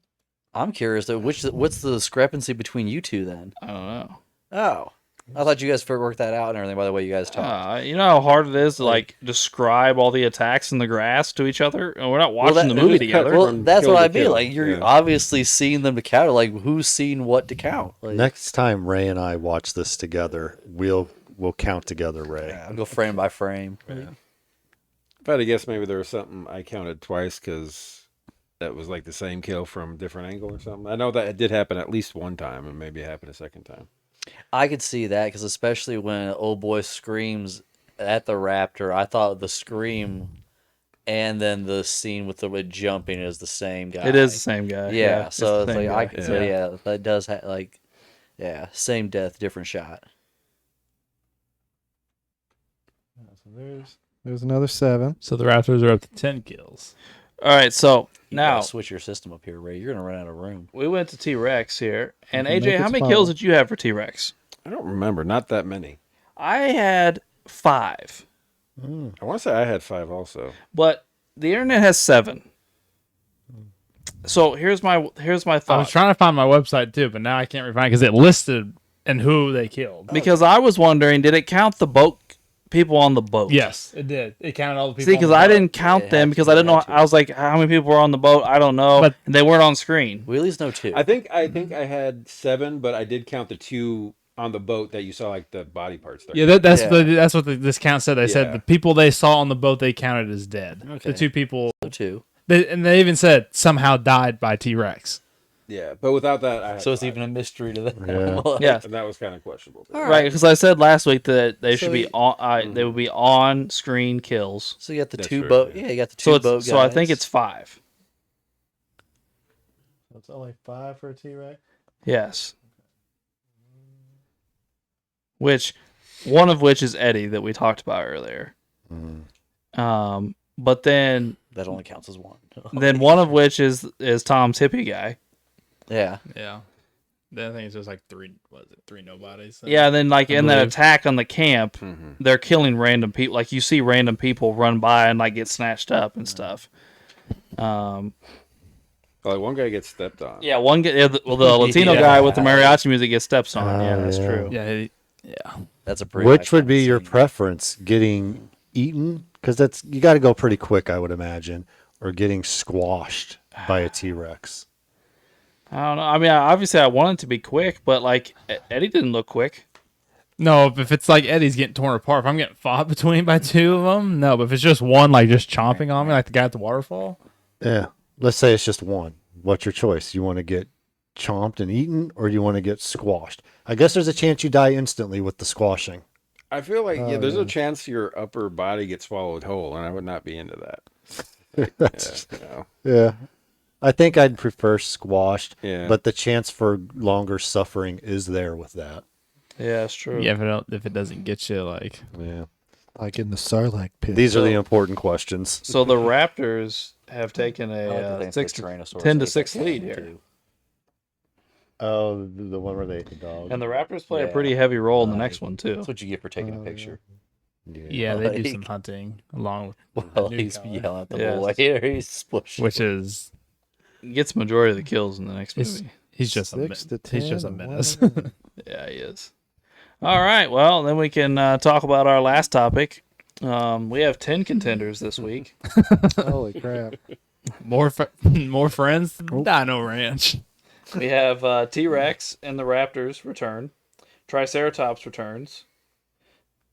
I'm curious though, what's the discrepancy between you two then? I don't know. Oh, I thought you guys worked that out and everything by the way you guys talk. You know how hard it is to like describe all the attacks in the grass to each other? And we're not watching the movie it is cut together. Well, from that's kill what to I mean. kill. Like you're Yeah. obviously seeing them to count. Like who's seen what to count? Like, Next time Ray and I watch this together, we'll count together, Ray. I'll go frame by frame. If I had to guess, maybe there was something I counted twice because that was like the same kill from a different angle or something. I know that it did happen at least one time, and maybe it happened a second time. I could see that because especially when old boy screams at the raptor, I thought the scream and then the scene with the jumping is the same guy. It is the same guy. Yeah, it's so the it's same like I guy. could say yeah, that does same death, different shot. So there's another 7. So the Raptors are up to 10 kills. All right, so You now gotta switch your system up here, Ray. You're gonna run out of room. we went to T-Rex here. And You can AJ, make how it many smaller. kills did you have for T-Rex? I don't remember. Not that many. I had 5. I want to say I had 5 also. But the internet has 7. So here's my I thought. was trying to find my website too, but now I can't find it because it listed and who they killed. Because I was wondering, did it count the boat people on the boat? Yes, it did. It counted all the people. See, on because the I boat. didn't count It them had because to, I didn't know. it had to. I was like, how many people were on the boat? I don't know, But- and they weren't on screen. We at least know 2. I think I had 7, but I did count the 2 on the boat that you saw, like the body parts there. Yeah, that's Yeah. that's what this count said. They Yeah. said the people they saw on the boat they counted as dead. Okay. The 2 people, So 2. and they even said somehow died by T-Rex. Yeah, but without that, I had So it's 5. even a mystery to them. Yeah. Yeah, And that was kind of questionable. right. Because I said last week that they should So be you- on. They would be on screen kills. So you got the That's 2 true, boat. yeah. Yeah, you got the 2 So it's, boat. so I think guys. it's 5. It's only 5 for a T-Rex. Yes. One of which is Eddie that we talked about earlier. But then that only counts as 1. one of which is Tom's hippie guy. Yeah. Yeah. Then I think it's just like 3 nobodies. Yeah, and then like I in that believe. attack on the camp, Mhm. they're killing random people. Like you see random people run by and like get snatched up and stuff. Like one guy gets stepped on. Yeah, the Latino Yeah. guy with the mariachi music gets steps on. Yeah, Oh, that's yeah. true. Yeah. That's a pretty Which would be iconic your scene. preference? Getting eaten? Because that's you got to go pretty quick, I would imagine, or getting squashed by a T-Rex. I don't know. I mean, obviously I want it to be quick, but like Eddie didn't look quick. No, if it's like Eddie's getting torn apart, if I'm getting fought between by 2 of them, no. But if it's just one, like just chomping on me, like the guy at the waterfall, Yeah. Let's say it's just one. What's your choice? You want to get chomped and eaten, or you want to get squashed? I guess there's a chance you die instantly with the squashing. I feel like there's yeah. a chance your upper body gets swallowed whole, and I would not be into that. That's- Yeah, you know. Yeah. I think I'd prefer squashed, Yeah. but the chance for longer suffering is there with that. Yeah, that's true. yeah, if it doesn't get you, like Yeah. Like in the Sarlacc pit. These are the important questions. So the Raptors have taken I like to a think 6 the Tyrannosaurus 10 to ate 6 that lead thing, here. too. Oh, the one where they ate the dog. And the Raptors play a Yeah. pretty heavy role in the next one too. That's what you get for taking a picture. yeah, they do Like- some hunting along with Well, new he's color, yelling at the Yes. boy here. He's pushing. which is Gets majority of the kills in the next He's- movie. he's just 6 to 10. he's just a and menace. 1. Yeah, he is. All right, well, then we can talk about our last topic. We have 10 contenders this week. Holy crap. More friends. Dino Ranch. We have T-Rex and the Raptors return. Triceratops returns.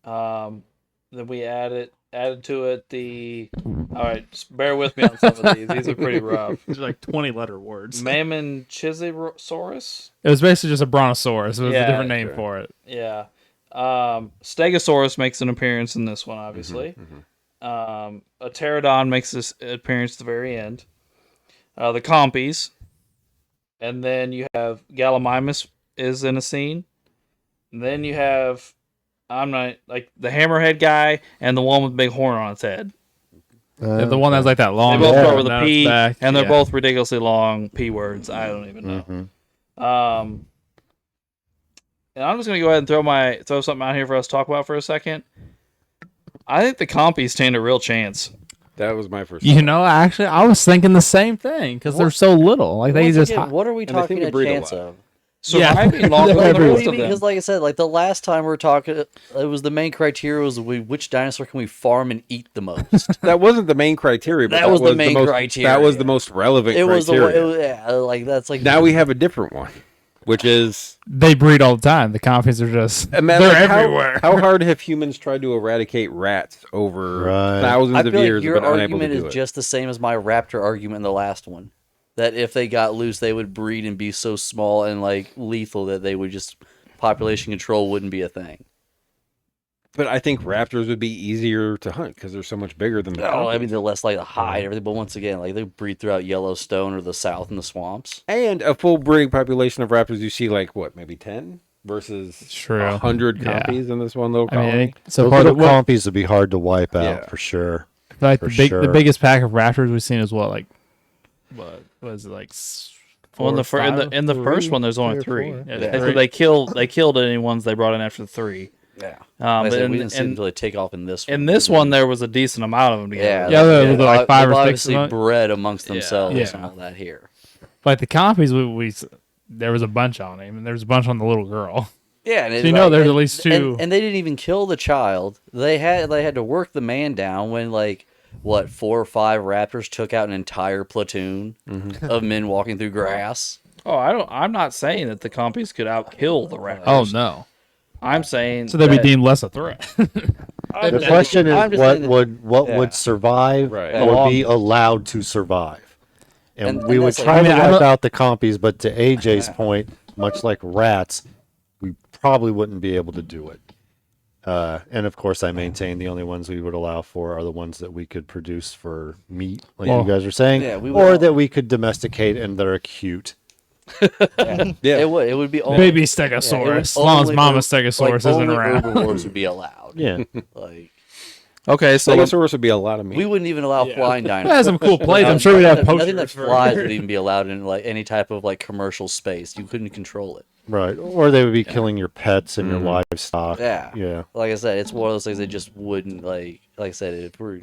Then we added to it the. All right, just bear with me on some of these. These are pretty rough. These are like 20-letter words. Mammonchisaurus. It was basically just a brontosaurus. It was Yeah, a different name sure. for it. Yeah. Stegosaurus makes an appearance in this one, obviously. A pterodon makes this appearance at the very end. The Compies. And then you have Gallimimus is in a scene. And then you have, I'm not, like, the hammerhead guy and the one with the big horn on its head. The one that's like that They long. both horn start with a down its P, back. and they're Yeah. both ridiculously long P words. I don't even know. And I'm just gonna go ahead and throw something out here for us to talk about for a second. I think the Compies stand a real chance. That was my first. You know, actually, I was thinking the same thing because they're so little. Like they Once just. again, what are we they talking seem to a breed a chance lot. of? Surviving longer than the Everywhere. rest of them. Because, like I said, like the last time we were talking, it was the main criteria was which dinosaur can we farm and eat the most. That wasn't the main criteria. But That was the main most, criteria. That was the most relevant It was the criteria. one, yeah, like that's like Now we have a different one, which is They breed all the time. The Compies are just. imagine They're how, everywhere. How hard have humans tried to eradicate rats over Right. thousands I of feel years? like your but unable argument to is do it. just the same as my raptor argument in the last one. That if they got loose, they would breed and be so small and like lethal that they would just population control wouldn't be a thing. But I think raptors would be easier to hunt because they're so much bigger than the. Oh, I Compies. mean, they're less like to hide everything. But once again, like they breed throughout Yellowstone or the South in the swamps. And a full breeding population of raptors, you see like what, maybe 10 versus True. 100 Yeah. Compies in this one little I mean, I colony. think so. Those Part little of compies would be hard to wipe out Yeah. for sure. like for the sure. biggest pack of raptors we've seen is what, like, what was it, like? Well, in the four or five? in the first Three, one, there's only three or three. four. Yeah, They- three. They killed any ones they brought in after the three. Yeah. Um, Like I but said, in, we didn't see them in, until they take off in this one. in this one, there was a decent amount of them together. Yeah, there was like five they've or six obviously of them. bred amongst themselves Yeah. and all that here. Like the Compies, we there was a bunch on him, and there was a bunch on the little girl. Yeah, and So you know there's and- at least two. and they didn't even kill the child. They had to work the man down when like what 4 or 5 raptors took out an entire platoon of men walking through grass. Oh, I'm not saying that the Compies could outkill the Raptors. Oh no! I'm saying So they'd be that- deemed less a threat. The question I'm is just saying that- what yeah. would survive Right. or be allowed to survive. And, And we would that's like- try I mean, to I wipe don't- out the compies, but to AJ's point, much like rats, we probably wouldn't be able to do it. And of course, I maintain the only ones we would allow for are the ones that we could produce for meat, like Well, you guys are saying, yeah, we would or all- that we could domesticate and that are cute. Yeah. It would be only, Baby yeah, Stegosaurus. it would As long as only Mama herb- Stegosaurus like, isn't only around. herbivores would be allowed. Yeah. Like Okay, so Stegosaurus would be a lot of meat. we wouldn't even allow flying It has dinosaurs. some cool plates. I'm sure we'd have posters. Nothing that for flies it. would even be allowed in like any type of like commercial space. You couldn't control it. Right. Or they would be killing your pets and your livestock. Yeah. Yeah. Like I said, it's one of those things they just wouldn't like. Like I said, if we're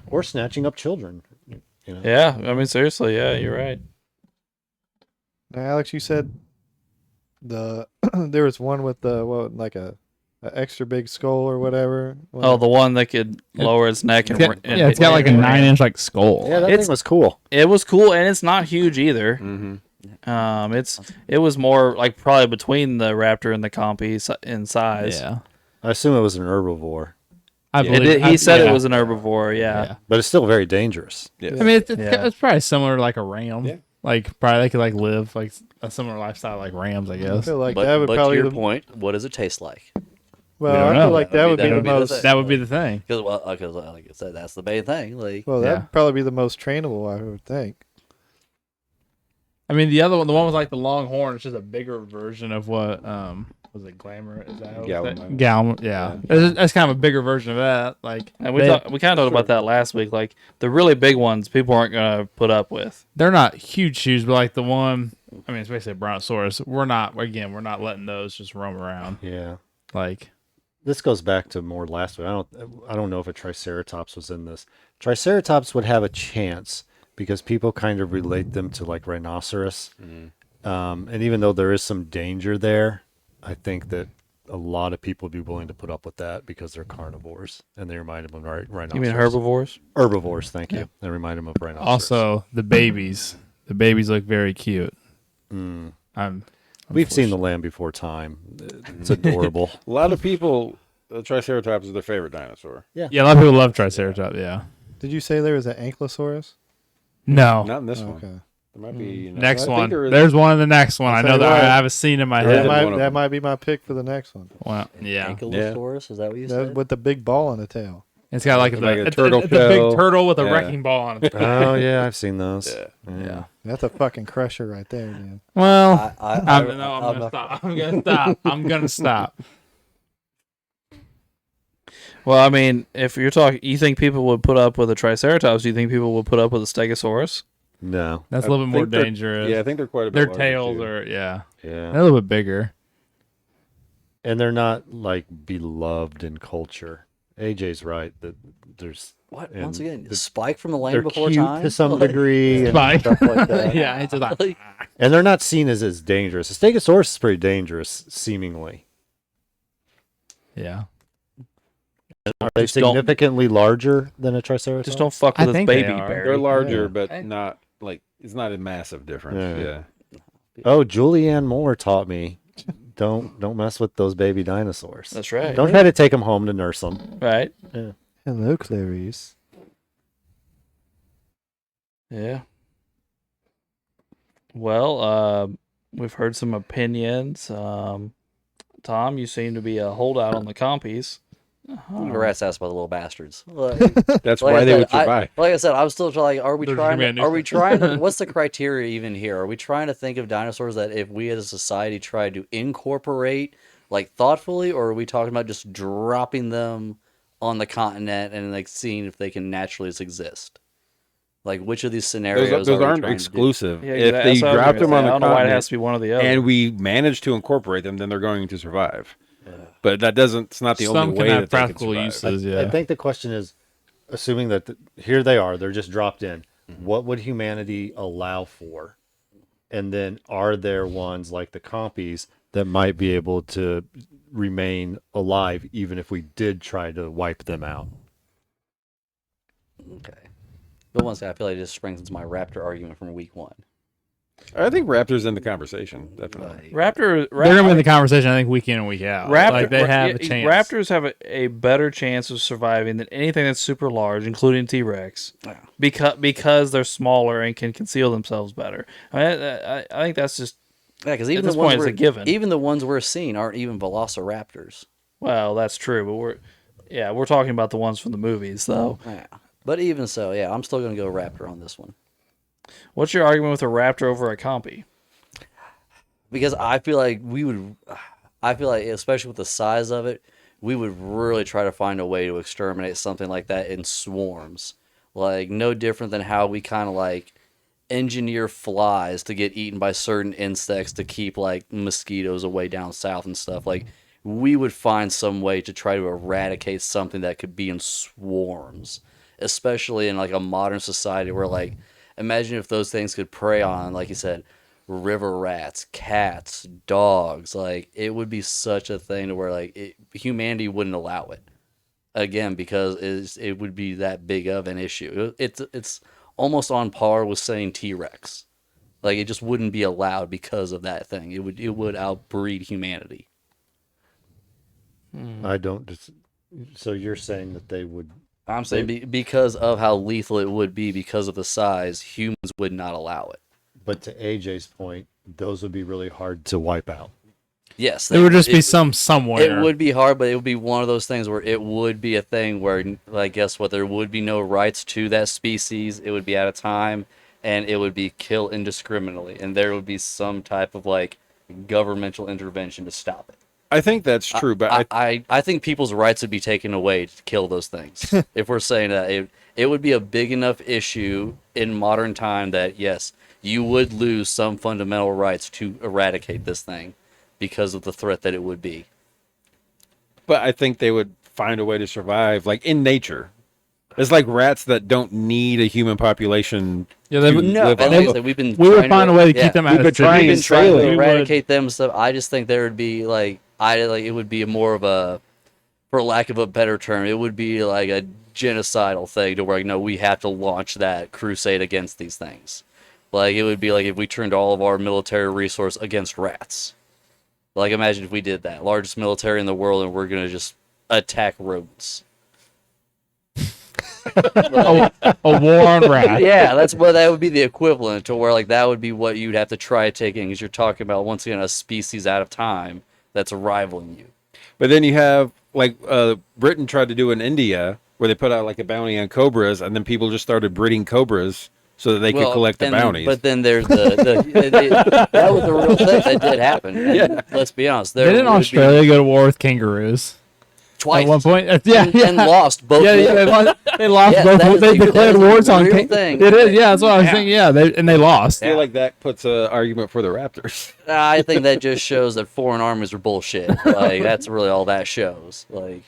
Or snatching up children. You know? yeah, I mean seriously, yeah, you're right. Now, Alex, you said there was one with the like a extra big skull or whatever. Oh, the one that could lower its neck and, Yeah, it's got like a 9-inch like skull. Yeah, that It's- thing was cool. It was cool, and it's not huge either. Mhm. It was more like probably between the Raptor and the Compy in size. Yeah, I assume it was an herbivore, I It believe. did, he said yeah. it was an herbivore. Yeah. but it's still very dangerous. Yes. I mean, it's Yeah. it's probably similar to like a ram. Yeah. Like probably they could like live like a similar lifestyle like rams, I I guess. feel like but, that would but to probably your the, point, what does it taste like? well, We don't I know. feel like that would be the That would be the most. thing. That would be the thing. Because like I said, that's the main thing. Like Well, Yeah. that'd probably be the most trainable, I would think. I mean, the other one, the one with like the long horn, it's just a bigger version of what was it Glamour? Is that what Gallimimus. Galm? Yeah, that's kind of a bigger version of that. Like, And we they, we kind of talked about that last week. Like the really big ones, people aren't gonna put up with. they're not huge shoes, but like the one, I mean, it's basically a brontosaurus. We're not letting those just roam around. Yeah. Like, This goes back to more last week. I don't know if a triceratops was in this. Triceratops would have a chance because people kind of relate them to like rhinoceros. And even though there is some danger there, I think that a lot of people would be willing to put up with that because they're carnivores and they remind them of rhinoceros. You mean herbivores? Herbivores, thank you. They remind them of rhinoceros. Also, the babies. The babies look very cute. We've seen The Land Before Time. It's adorable. A lot of people, the Triceratops is their favorite dinosaur. Yeah, a lot of people love Triceratops. Yeah. Did you say there was an ankylosaurus? No. Not in this one. Okay. There might be Next I think one. there is- There's one in the next one. I I'll know tell that you what. I have a scene in my There head. is one of That them. might be my pick for the next one. Well, yeah. Ankylosaurus, is that what you That said? with the big ball on the tail. It's got like, Like a the turtle it's a big shell. turtle with a Yeah. wrecking ball on it. Oh, yeah, I've seen those. Yeah. That's a fucking crusher right there, man. Well, I'm I'm gonna stop. I'm gonna stop. I'm gonna stop. Well, I mean, if you're talking, you think people would put up with a Triceratops? Do you think people would put up with a Stegosaurus? No. That's I a little bit more think they're- dangerous. Yeah, I think they're quite a bit Their larger, tails too. are they're Yeah. a little bit bigger. And they're not like beloved in culture. AJ's right that there's What? and Once again, the- Spike from the they're Land Before cute Time? to some Like, degree and Spike. stuff like that. Yeah, it's just like, like, And they're not seen as dangerous. A Stegosaurus is pretty dangerous, seemingly. yeah. Are they Just don't- significantly larger than a Triceratops? Just don't fuck I with his think they baby are. bear. They're larger, Yeah. but not like it's not a massive difference. Yeah. Yeah. Oh, Julianne Moore taught me, don't mess with those baby dinosaurs. That's right. Don't try to take them home to nurse them. Right. Hello, Clarice. Yeah. Well, we've heard some opinions. Tom, you seem to be a holdout on the compies. the rat's ass by the little bastards. Like, That's like why I they said, would survive. like I said, I'm still like, are we There's gonna trying? be a new Are we section. trying? What's the criteria even here? Are we trying to think of dinosaurs that if we as a society tried to incorporate like thoughtfully, or are we talking about just dropping them on the continent and like seeing if they can naturally exist? Like which of these scenarios? Those are we aren't trying to do? exclusive. Yeah, If that's they what I was drop gonna them say. on I the don't know why it has continent to be one or the other. and we manage to incorporate them, then they're going to survive. But that doesn't. It's not the Some only can way have that they can practical survive. uses. I Yeah. think the question is, assuming that here they are, they're just dropped in. What would humanity allow for? And then are there ones like the compies that might be able to remain alive even if we did try to wipe them out? Okay. But once again, I feel like it just strengthens my raptor argument from week one. I think Raptors in the conversation definitely. Raptor, They're gonna be in the conversation. I think week in and week out. Like they have a chance. Raptors have a better chance of surviving than anything that's super large, including T-Rex, Yeah. because they're smaller and can conceal themselves better. I think that's just Yeah, because At even this the ones point, it's a given. even the ones we're seeing aren't even velociraptors. well, that's true, but we're talking about the ones from the movies, though. Yeah. But even so, yeah, I'm still gonna go raptor on this one. What's your argument with a raptor over a compy? Because I feel like especially with the size of it, we would really try to find a way to exterminate something like that in swarms. Like no different than how we kind of like engineer flies to get eaten by certain insects to keep like mosquitoes away down south and stuff. Like we would find some way to try to eradicate something that could be in swarms, especially in like a modern society where like imagine if those things could prey on, like you said, river rats, cats, dogs. Like it would be such a thing to where like humanity wouldn't allow it again because it would be that big of an issue. It's almost on par with saying T-Rex. Like it just wouldn't be allowed because of that thing. It would outbreed humanity. I don't. So you're saying that they would? I'm saying because of how lethal it would be because of the size, humans would not allow it. But to AJ's point, those would be really hard to wipe out. Yes, There would just be somewhere. It would be hard, but it would be one of those things where it would be a thing where, like, guess what? There would be no rights to that species. It would be at a time, and it would be killed indiscriminately, and there would be some type of like governmental intervention to stop it. I think that's true, but I think people's rights would be taken away to kill those things. If we're saying that, it would be a big enough issue in modern time that yes, you would lose some fundamental rights to eradicate this thing because of the threat that it would be. I think they would find a way to survive, like in nature. It's like rats that don't need a human population. Yeah, they to would, No, live but on. like I said, we've been we would trying find a way to keep them out We've of been cities. trying We've been trying Australia. to We would- eradicate them stuff. I just think there would be like it would be more of a, for lack of a better term, it would be like a genocidal thing to where like, no, we have to launch that crusade against these things. Like it would be like if we turned all of our military resource against rats. Like imagine if we did that, largest military in the world, and we're gonna just attack rodents. A war on rats. Yeah, that's what that would be the equivalent to where like that would be what you'd have to try taking, because you're talking about once again a species out of time that's rivaling you. But then you have like Britain tried to do in India where they put out like a bounty on cobras, and then people just started breeding cobras so that they could collect the bounties. But then there's that was the real thing that did happen. And Yeah. let's be honest. Didn't Australia go to war with kangaroos twice at one point? and lost both. Yeah, they lost Yeah, both. that is They the- declared that is wars the on real kangaroos. thing. It is, yeah. That's what I was thinking. Yeah, they lost. I feel like that puts an argument for the Raptors. I think that just shows that foreign armies are bullshit. Like that's really all that shows. Like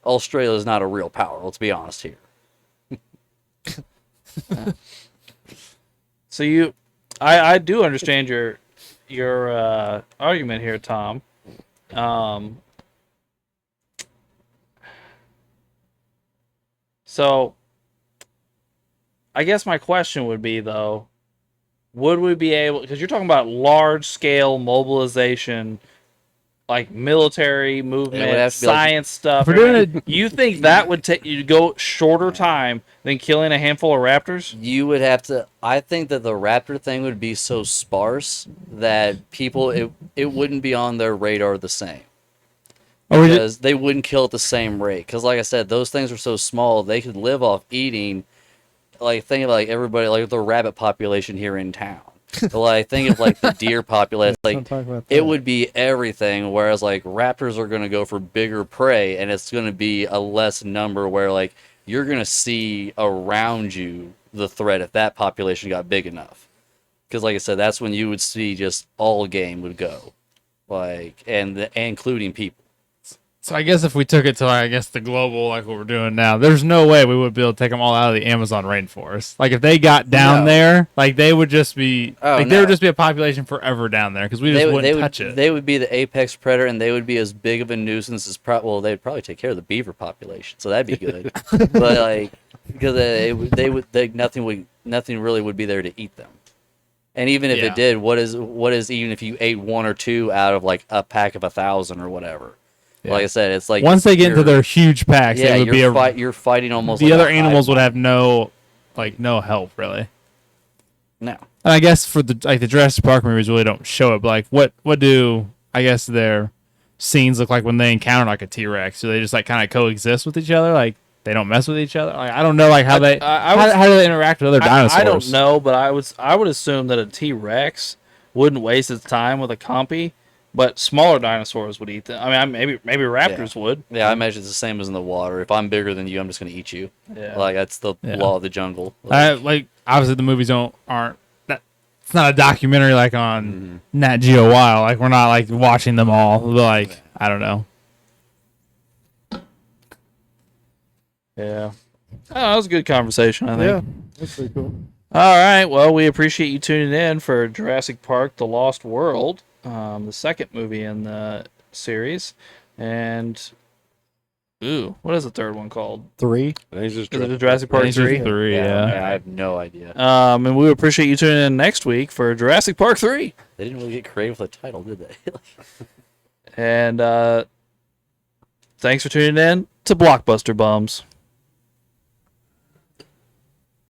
Australia is not a real power. Let's be honest here. So I do understand your argument here, Tom. So I guess my question would be though, would we be able? Because you're talking about large scale mobilization, like military movement, have to be like- science stuff. If we're doing You think that would take you to go shorter time than killing a handful of raptors? You would have to. I think that the raptor thing would be so sparse that people it wouldn't be on their radar the same. Because they wouldn't kill at the same rate. Because like I said, those things are so small they could live off eating. Like think of like everybody, like the rabbit population here in town. Like think of like the deer population. Like it would be everything. Whereas like raptors are going to go for bigger prey, and it's going to be a less number. Where like you're going to see around you the threat if that population got big enough. Because like I said, that's when you would see just all game would go, like and including people. So I guess if we took it to the global, like what we're doing now, there's no way we would be able to take them all out of the Amazon rainforest. Like if they got down there, like they would just be there would just be a population forever down there because we just wouldn't touch it. They would be the apex predator, and they would be as big of a nuisance as well. They'd probably take care of the beaver population, so that'd be good. But like because nothing really would be there to eat them. And even if it did, what is even if you ate one or two out of like a pack of 1,000 or whatever? Yeah. Like I said, it's like once they get into their huge packs, it would you're fighting almost. The like other animals would have no help really. No. And I guess for the Jurassic Park movies really don't show it. But like what do I guess their scenes look like when they encounter like a T-Rex? Do they just like kind of coexist with each other? Like they don't mess with each other? Like I don't know like how how do they interact with other dinosaurs? I don't know, but I would assume that a T-Rex wouldn't waste its time with a compy. But smaller dinosaurs would eat them. I mean, maybe raptors would. Yeah, I imagine it's the same as in the water. If I'm bigger than you, I'm just going to eat you. Yeah. Like that's the law of the jungle. Like obviously the movies aren't. It's not a documentary like on Nat Geo Wild. Like we're not like watching them all. Like I don't know. Yeah. Oh, that was a good conversation, I think. Yeah, that's pretty cool. All right. Well, we appreciate you tuning in for Jurassic Park: The Lost World, the second movie in the series. And what is the third one called? 3. Is it Jurassic Park 3? 3, I have no idea. And we appreciate you tuning in next week for Jurassic Park 3. They didn't really get creative with the title, did they? And thanks for tuning in to Blockbuster Bums.